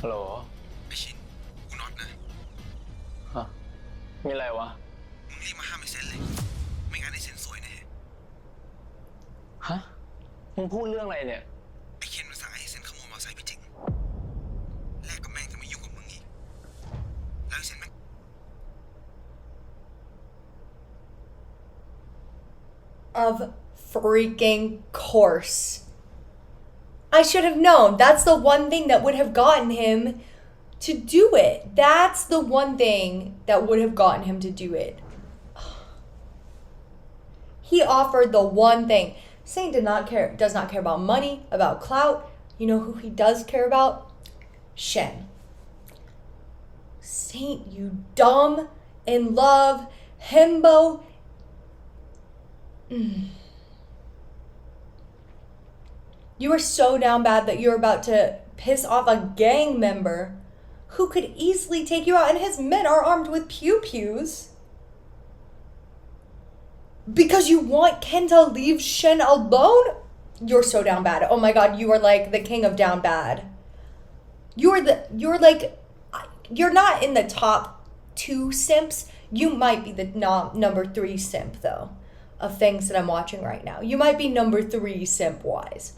ฮัลโหล ไอชิน กูน็อตนะ ฮะ มีอะไรวะ มึงรีบมาห้ามไอเซนเลย ไม่งั้นไอเซนสวยแน่ ฮะ มึงพูดเรื่องอะไรเนี่ย ไอเคนมันสั่งไอเซนขโมยมอเตอร์ไซค์พี่จริง แลกกับแม่งจะไม่ยุ่งกับมึงอีก แล้วไอเซนแม่ง Of freaking course. I should have known. That's the one thing that would have gotten him to do it. That's the one thing that would have gotten him to do it. He offered the one thing. Saint does not care about money, about clout. You know who he does care about? Shen. Saint, you dumb, in love, himbo. You are so down bad that you're about to piss off a gang member who could easily take you out, and his men are armed with pew-pews. Because you want Ken to leave Shen alone? You're so down bad. Oh my god, you are like the king of down bad. You're not in the top 2 simps. You might be the number 3 simp though, of things that I'm watching right now. You might be number 3 simp-wise.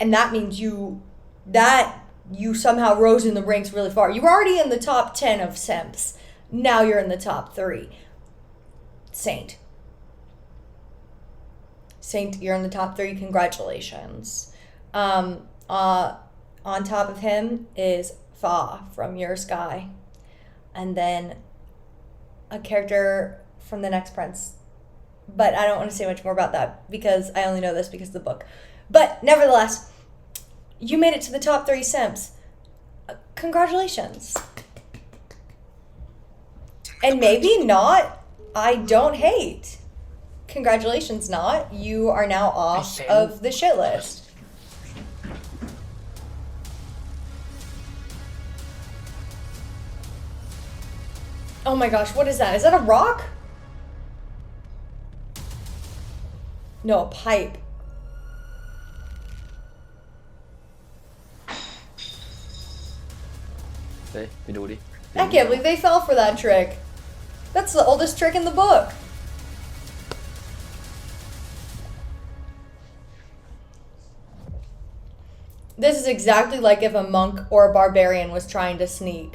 And that means you somehow rose in the ranks really far. You were already in the top 10 of simps. Now you're in the top 3. Saint. Saint, you're in the top 3. Congratulations. On top of him is Fa from Your Sky. And then a character from The Next Prince. But I don't want to say much more about that because I only know this because of the book. But nevertheless, you made it to the top 3 simps. Congratulations. And maybe not. I don't hate. Congratulations, not. You are now off of the shit list. Oh my gosh, what is that? Is that a rock? No, a pipe. Hey, ไปดูดิ I can't believe they fell for that trick. That's the oldest trick in the book. This is exactly like if a monk or a barbarian was trying to sneak.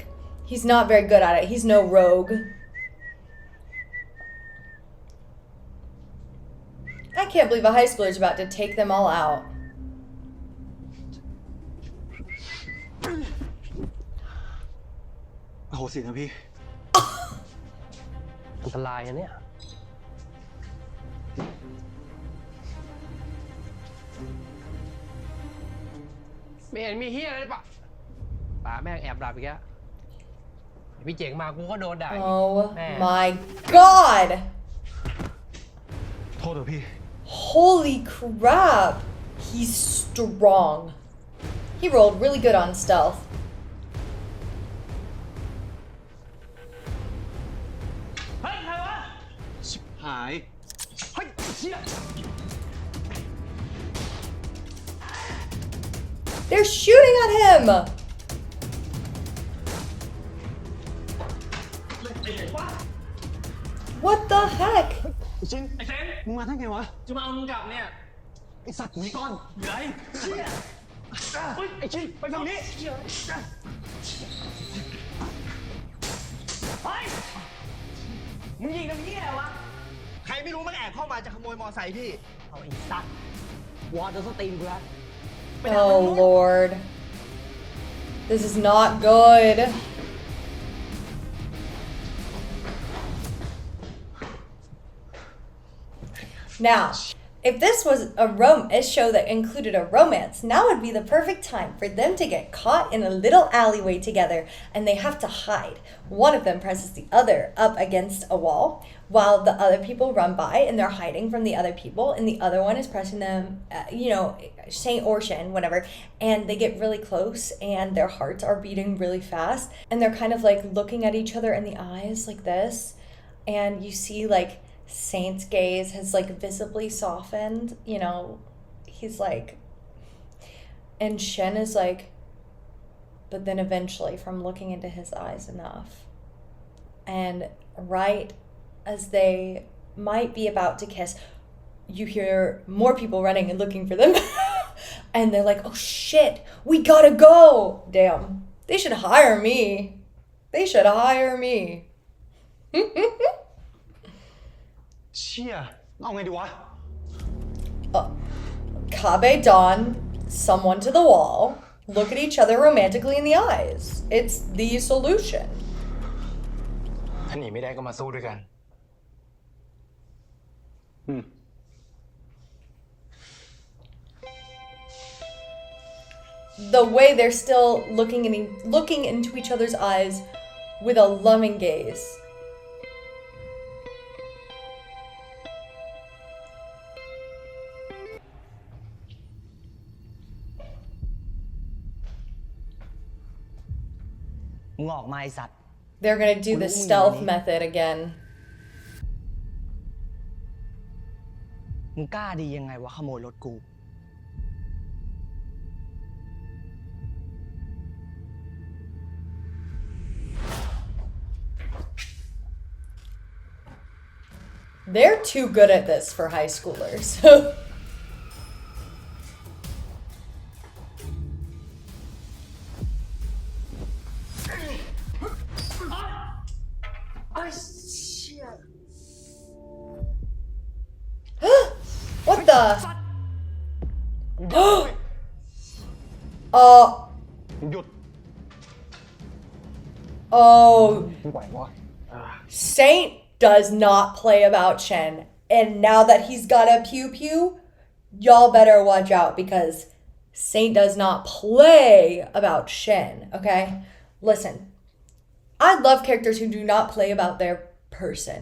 He's not very good at it. He's no rogue. I can't believe a high schooler is about to take them all out. โอ้โหสินะพี่ อันตรายนะเนี่ย ไม่เห็นมีเฮียอะไรปะป่าแม่งแอบหลับอีกแล้วพี่เจ๋งมากูก็โดนด่า Oh my god! โทษเถอะพี่ Holy crap! He's strong. He rolled really good on stealth. เฮ้ยใครวะชิบหายเฮ้ยเชี่ย They're shooting at him! What the heck? ไอ้ชินไอ้เซนมึงมาทั้งไงวะ จะมาเอามึงกลับเนี่ย ไอ้สัตว์หนีก่อนอยู่ไหนเชี่ยไอ้ชินไปฝั่งนี้เฮ้ยมึงยิงทำเหี้ยวะ ใครไม่รู้มันแอบเข้ามาจะขโมยมอไซค์พี่ เอาไอ้สัตว์วอร์ดสตรีมกูละ Oh Lord. This is not good. Now, if this was a show that included a romance, now would be the perfect time for them to get caught in a little alleyway together and they have to hide. One of them presses the other up against a wall while the other people run by and they're hiding from the other people, and the other one is pressing them, Saint or Shin, whatever, and they get really close and their hearts are beating really fast and they're kind of like looking at each other in the eyes like this, and you see like Saint's gaze has like visibly softened, he's like, and Shen is like, but then eventually from looking into his eyes enough, and right as they might be about to kiss, you hear more people running and looking for them and they're like, oh shit, we gotta go. Damn, they should hire me. Chia, เอาไงดีวะ Kabe Don, someone to the wall, look at each other romantically in the eyes. It's the solution. ถ้าหนีไม่ได้ก็มาสู้ด้วยกัน The way they're still looking into each other's eyes with a loving gaze. They're gonna do the stealth method again. มึงกล้าดียังไงวะขโมยรถกู They're too good at this for high schoolers. What the? หยุด Oh, ไหววะ Saint does not play about Shen. And now that he's got a pew pew, y'all better watch out because Saint does not play about Shen, okay? Listen, I love characters who do not play about their person.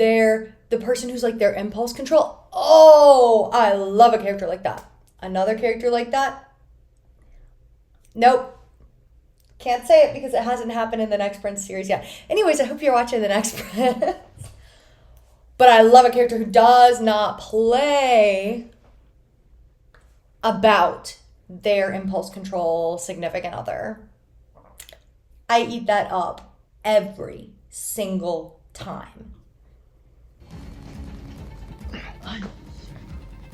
They're the person who's like their impulse control. Oh, I love a character like that. Another character like that? Nope. Can't say it because it hasn't happened in the next Prince series yet. Anyways, I hope you're watching the next Prince. But I love a character who does not play about their impulse control significant other. I eat that up every single time.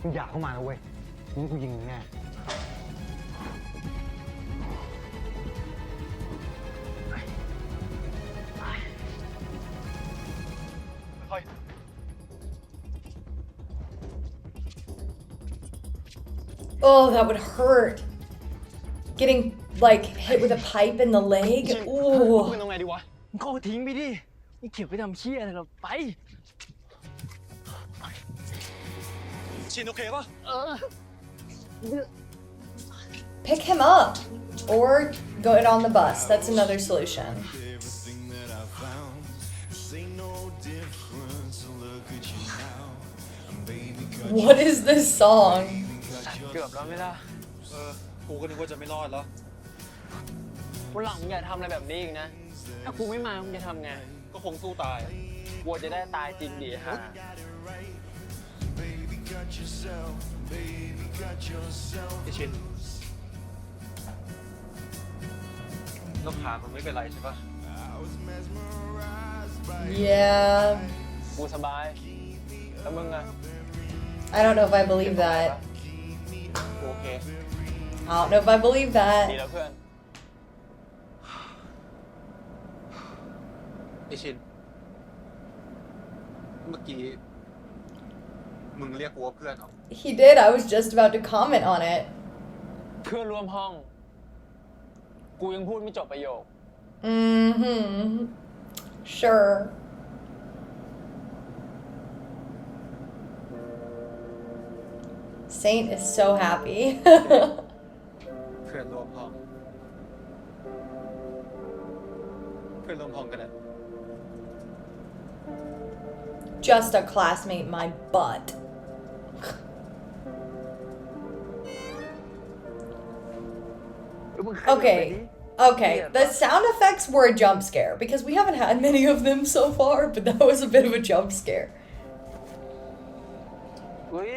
มึงอยากเข้ามาแล้วเว้ยงั้นกูยิงมึงแน่ค่อย Oh, that would hurt. Getting like hit with a pipe in the leg. กู Ooh. เป็นตรงไหนดีวะมึงก็เอาทิ้งไปดินี่เก็บไปทำเชี่ยอะไรหรอไปชินโอเคปะ Pick him up or go it on the bus. That's another solution. What is this song? เกือบแล้วไม่ล่ะกูก็นึกว่าจะไม่รอดแล้ววันหลังมึงอย่าทำอะไรแบบนี้อีกนะถ้ากูไม่มามึงจะทำไงก็คงสู้ตายวัวจะได้ตายจริงดีฮะไอชินนกขามันไม่เป็นไรใช่ปะ Yeah. กูสบายแล้วมึงอะ I don't know if I believe that. โอเค I don't know if I believe ดี that. แล้วเพื่อนไอชินเมื่อกี้มึงเรียกกูว่าเพื่อนเหรอ He did. I was just about to comment on it. เพื่อนร่วมห้องกูยังพูดไม่จบประโยค Mm-hmm. Sure. Saint is so happy. เพื่อนร่วมห้องเพื่อนร่วมห้องกันนะ Just a classmate, my butt. Okay. Okay, the sound effects were a jump scare because we haven't had many of them so far, but that was a bit of a jump scare. อุ้ย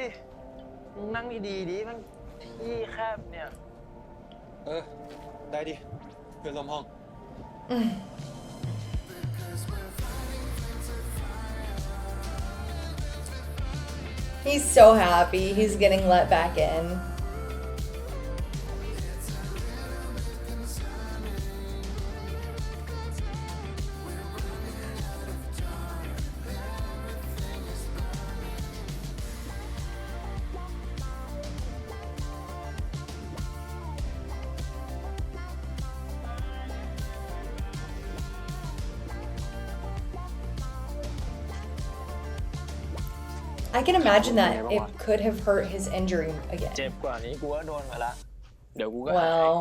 มึงนั่งดีๆดิมันที่แคบเนี่ยได้ดิเพื่อนร่วมห้อง He's so happy. He's getting let back in. I can imagine that it could have hurt his injury เจ็ again. บกว่านี้กูว่าโดนมาละเดี๋ยวกูก็หาย Well,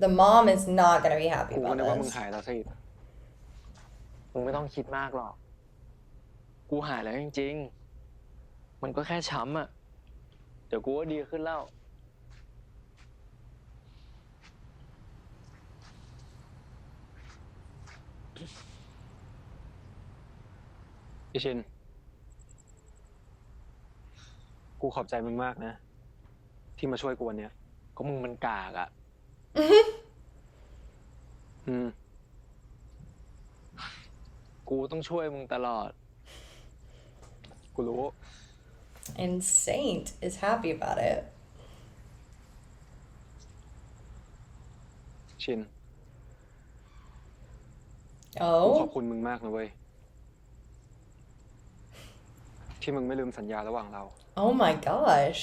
the mom is not gonna be happy กูก็ about นึกว่ามึง this. หายแล้วสิมึงไม่ต้องคิดมากหรอกกูหายแล้วจริงๆมันก็แค่ช้ำอ่ะเดี๋ยวกูก็ดีขึ้นแล้วไอชินกูขอบใจมึงมากนะที่มาช่วยกูวันเนี้ยก็มึงมันกากอ่ะกูต้องช่วยมึงตลอดกูรู้ And Saint is happy about it. ชินกู Oh. ขอบคุณมึงมากนะเว้ย ที่มึงไม่ลืมสัญญาระหว่างเรา Oh my gosh.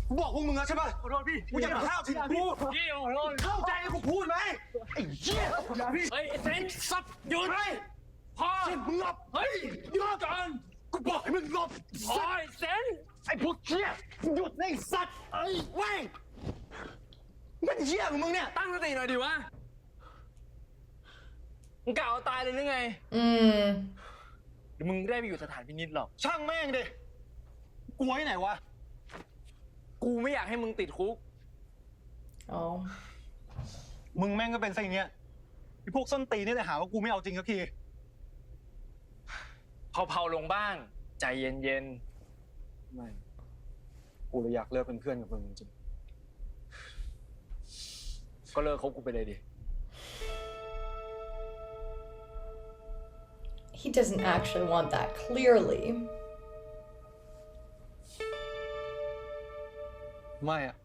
กูบอกพวกมึงแล้วใช่ป่ะขอโทษพี่กูอย่ามาข้าวถึงกูพี่ขอโทษเข้าใจกูพูดไหมไอ้เหี้ยอย่าพี่เฮ้ยเซนสับหยุดพอมึงหลบเฮ้ยหยุดก่อนกูบอกให้มึงหลบพอเซนไอ้พวกเหี้ยหยุดไอ้สัตว์ไอ้เว้ยมันเหี้ยของมึงเนี่ยตั้งสติหน่อยดิวะมึงกล่าวตายเลยหรือไงหรือมึงได้ไปอยู่สถานพินิจหรอกช่างแม่งดิกูไว้ไหนวะกูไม่อยากให้มึงติดคุกอ๋อมึงแม่งก็เป็นซะอย่างเงี้ยไอ้พวกส้นตีนนี่แหละหาว่ากูไม่เอาจริงสักทีเผาๆลงบ้างใจเย็นๆไม่กูเลยอยากเลิกเป็นเพื่อนกับมึงจริงก็เลิกคบกูไปเลยดิ He doesn't actually want that, clearly. ไม่อะ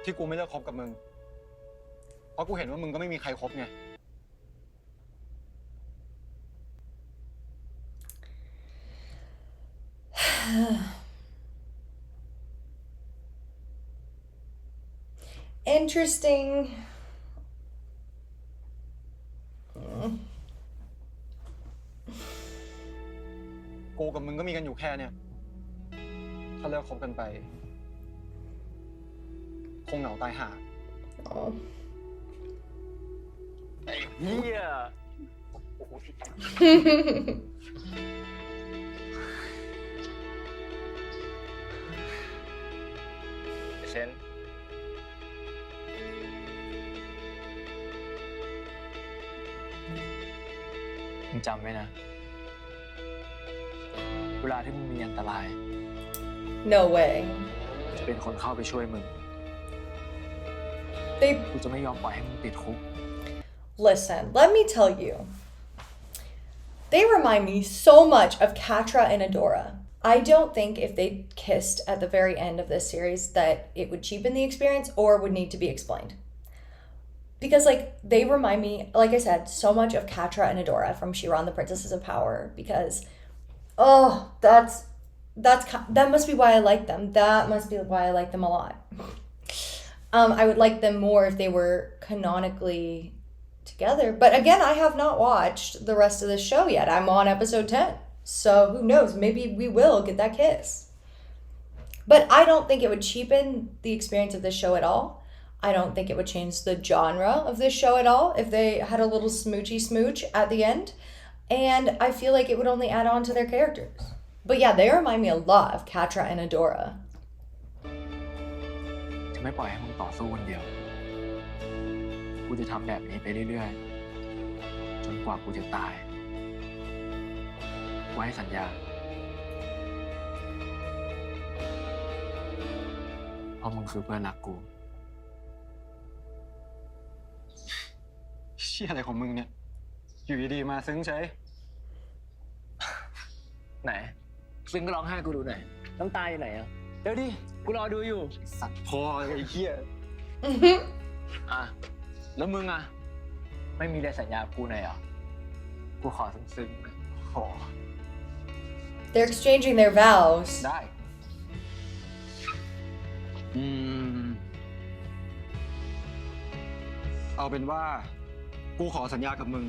ที่กูไม่เลิกคบกับมึงเพราะกูเห็นว่ามึงก็ไม่มีใครคบไง Interesting. กูกับมึงก็มีกันอยู่แค่เนี่ยถ้าเลิกคบกันไปคงเหงาตายห่าไอ้เหี้ยเซนมึงจำไว้นะเวลาที่มึงมีอันตราย No way. จะเป็นคนเข้าไปช่วยมึงกูจะไม่ยอมปล่อยให้มึงติดคุก Listen, let me tell you. They remind me so much of Katra and Adora. I don't think if they kissed at the very end of this series that it would cheapen the experience or would need to be explained. Because like they remind me, like I said, so much of Katra and Adora from She-Ra and the Princesses of Power because that must be why I like them. That must be why I like them a lot. I would like them more if they were canonically together. But again, I have not watched the rest of the show yet. I'm on episode 10. So who knows? Maybe we will get that kiss. But I don't think it would cheapen the experience of this show at all. I don't think it would change the genre of this show at all if they had a little smoochy smooch at the end. And I feel like it would only add on to their characters. But yeah, they remind me a lot of Katra and Adora. จะไม่ปล่อยให้มึงต่อสู้คนเดียวกูจะทำแบบนี้ไปเรื่อยๆจนกว่ากูจะตายไว้สัญญาเพราะมึงคือเพื่อนรักกูเชี่ยอะไรของมึงเนี่ยอยู่ดีๆมาซึ้งเฉย ไหนซึ้งก็ร้องไห้กูดูหน่อยน้ำตาอยู่ไหนอ่ะเดี๋ยวดิกูรอดูอยู่สัตว์พอไอ้เหี้ย อ่ะแล้วมึงอ่ะไม่มีอะไรสัญญากูหน่อยเหรอกูขอซึ้งๆขอ They're exchanging their vows. ได้เอาเป็นว่ากูขอสัญญากับมึง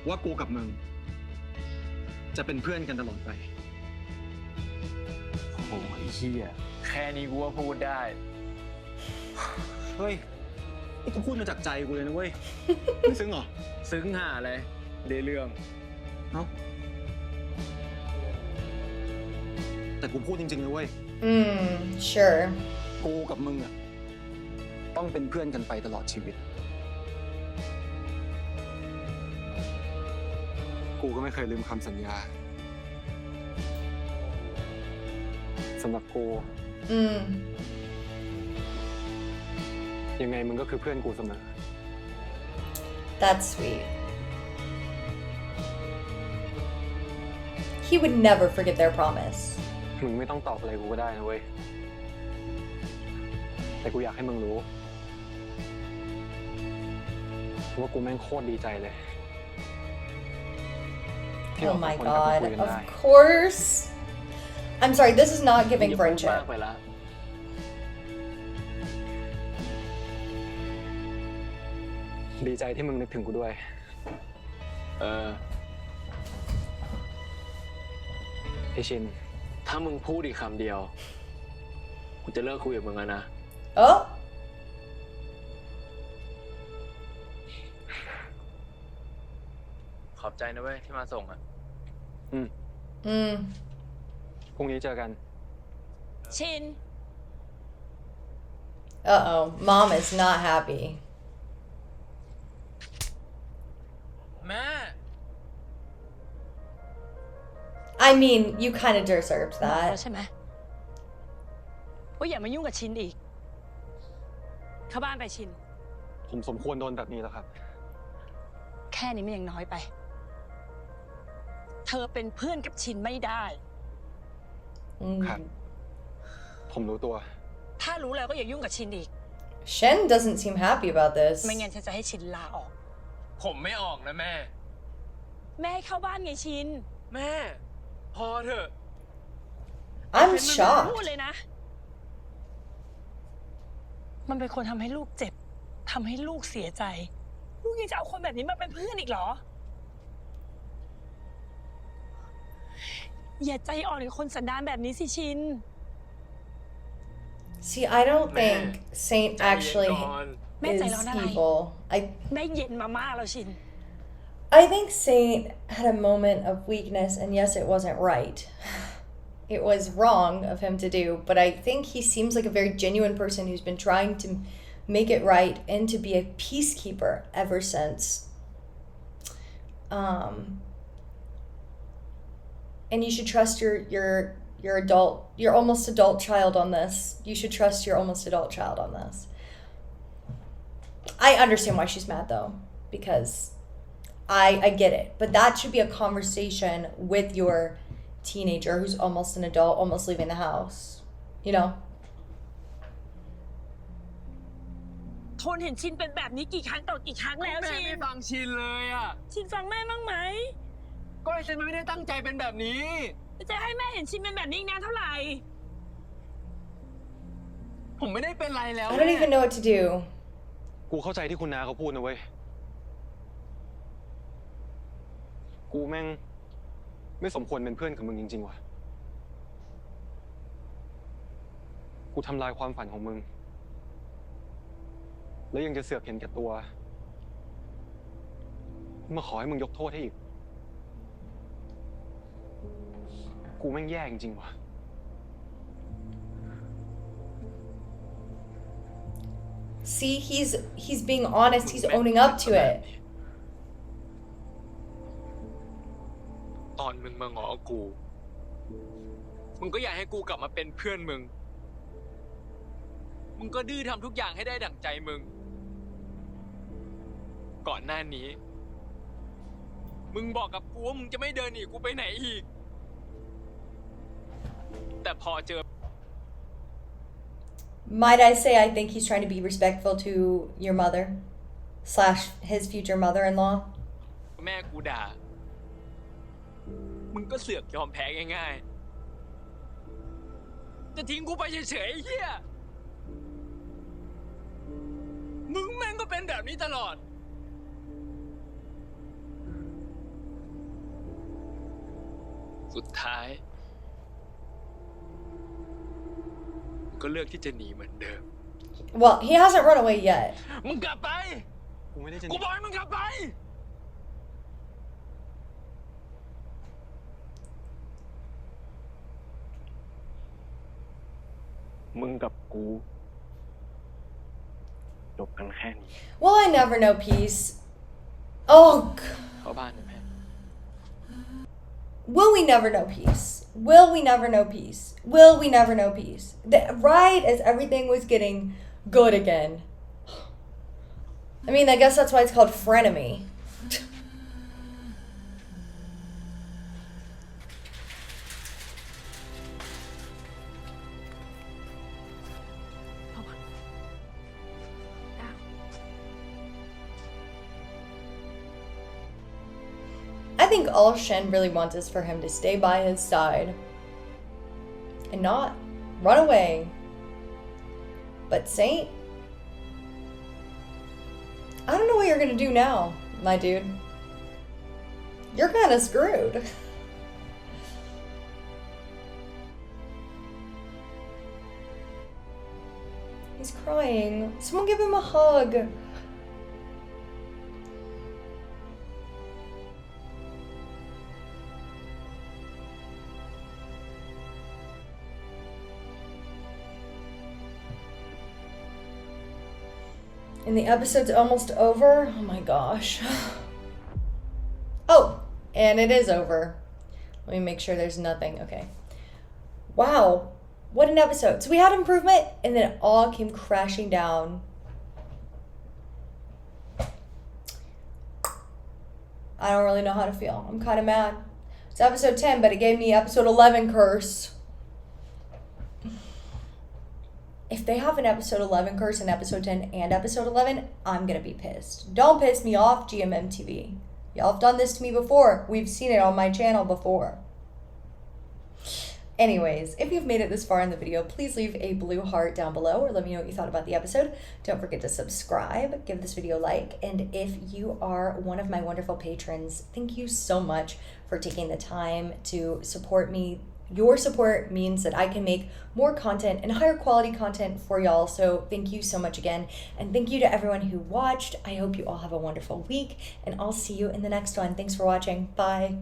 ว่ากูกับมึงจะเป็นเพื่อนกันตลอดไปโอ้โหไอ้เหี้ยแค่นี้กูว่าพูดได้เฮ้ยนี่กูพูดมาจากใจกูเลยนะเว้ยไม่ซึ้งเหรอซึ้งหาอะไรได้เรื่องเอ้าแต่กูพูดจริงๆเลยเว้ยsure กูกับมึงอ่ะต้องเป็นเพื่อนกันไปตลอดชีวิตกูก็ไม่เคยลืมคำสัญญาสำหรับกูยังไงมึงก็คือเพื่อนกูเสมอ That's sweet. He would never forget their promise. มึงไม่ต้องตอบอะไรกูก็ได้นะเว้ยแต่กูอยากให้มึงรู้ ว่ากูแม่งโคตรดีใจเลย Oh my god, of course. I'm sorry, this is not giving มาก friendship. ไปละดีใจที่มึงนึกถึงกูด้วย ไอชิน ถ้ามึงพูดอีกคำเดียว กูจะเลิกคุยกับมึงแล้วนะ Oh. ขอบใจนะเว้ยที่มาส่งอ่ะ Mm. พรุ่งนี้เจอกัน ชิน Uh-oh, mom is not happy. แม่ I mean, you kind of deserved แล้ว that. ใช่ไหมว่าอย่ามายุ่งกับชินอีก เข้าบ้านไปชิน ผมสมควรโดนแบบนี้แล้วครับ แค่นี้มันยังน้อยไป เธอเป็นเพื่อนกับชินไม่ได้ ครับ ผมรู้ตัว ถ้ารู้แล้วก็อย่ายุ่งกับชินอีก Shen doesn't seem happy about this. ไม่งั้นฉันจะให้ชินลาออก ผมไม่ออกนะแม่ แม่ให้เข้าบ้านไงชิน แม่ พอเถอะ I'm พูด shocked. เลยนะ มันเป็นคนทำให้ลูกเจ็บ ทำให้ลูกเสียใจ ลูกยังจะเอาคนแบบนี้มาเป็นเพื่อนอีกเหรอ อย่าใจอ่อนกับคนสันดานแบบนี้สิชิน See, I don't think Saint actually is evil. แม่เย็นมามากแล้วชิน I think Saint had a moment of weakness, and yes, it wasn't right. It was wrong of him to do, but I think he seems like a very genuine person who's been trying to make it right and to be a peacekeeper ever since. And you should trust your almost adult child on this. You should trust your almost adult child on this. I understand why she's mad though, because I get it, but that should be a conversation with your teenager who's almost an adult, almost leaving the house, you know? ทนเห็นชินเป็นแบบนี้กี่ครั้งต่อกี่ครั้งแล้วชิน แม่ไม่ฟังชินเลยอ่ะ ชินฟังแม่บ้างไหม ก็ไอชินมันไม่ได้ตั้งใจเป็นแบบนี้ จะให้แม่เห็นชินเป็นแบบนี้อีกนานเท่าไหร่ ผมไม่ได้เป็นไรแล้ว I don't even know what to do. กูเข้าใจที่คุณนาเขาพูดนะเว้ย กูแม่งไม่สมควรเป็นเพื่อนกับมึงจริงๆว่ะ กูทำลายความฝันของมึง แล้วยังจะเสือกเห็นแก่ตัว มาขอให้มึงยกโทษให้อีก กูแม่งแย่จริงๆว่ะ See, he's being honest. He's owning up to it. ตอนมึงมาง้อกู มึงก็อยากให้กูกลับมาเป็นเพื่อนมึง มึงก็ดื้อทำทุกอย่างให้ได้ดั่งใจมึง ก่อนหน้านี้ มึงบอกกับกูว่ามึงจะไม่เดินหนีกูไปไหนอีก แต่พอเจอ Might I say I think he's trying to be respectful to your mother / his future mother-in-law. แม่กูด่า มึงก็เสือกยอมแพ้ง่ายๆ จะทิ้งกูไปเฉยๆไอ้เหี้ย มึงแม่งก็เป็นแบบนี้ตลอด สุดท้ายมึงก็เลือกที่จะหนีเหมือนเดิม Well, he hasn't run away yet. มึงกลับไป กูไม่ได้จะหนี กูบอกให้มึงกลับไป มึงกับกูจบกันแค่นี้ Will I never know peace? Oh, เข้าบ้านนะแม่ will we never know peace? Will we never know peace? Will we never know peace? Right as everything was getting good again. I mean, I guess that's why it's called frenemy. I think all Shen really wants is for him to stay by his side and not run away. But Saint, I don't know what you're gonna do now, my dude. You're kind of screwed. He's crying. Someone give him a hug. And the episode's almost over. Oh my gosh. Oh, and it is over. Let me make sure there's nothing. Okay. Wow. What an episode. So we had improvement and then it all came crashing down. I don't really know how to feel. I'm kind of mad. It's episode 10, but it gave me episode 11 curse. If they have an episode 11 curse in episode 10 and episode 11, I'm going to be pissed. Don't piss me off, GMMTV. Y'all have done this to me before. We've seen it on my channel before. Anyways, if you've made it this far in the video, please leave a blue heart down below or let me know what you thought about the episode. Don't forget to subscribe, give this video a like, and if you are one of my wonderful patrons, thank you so much for taking the time to support me. Your support means that I can make more content and higher quality content for y'all. So thank you so much again. And thank you to everyone who watched. I hope you all have a wonderful week and I'll see you in the next one. Thanks for watching. Bye.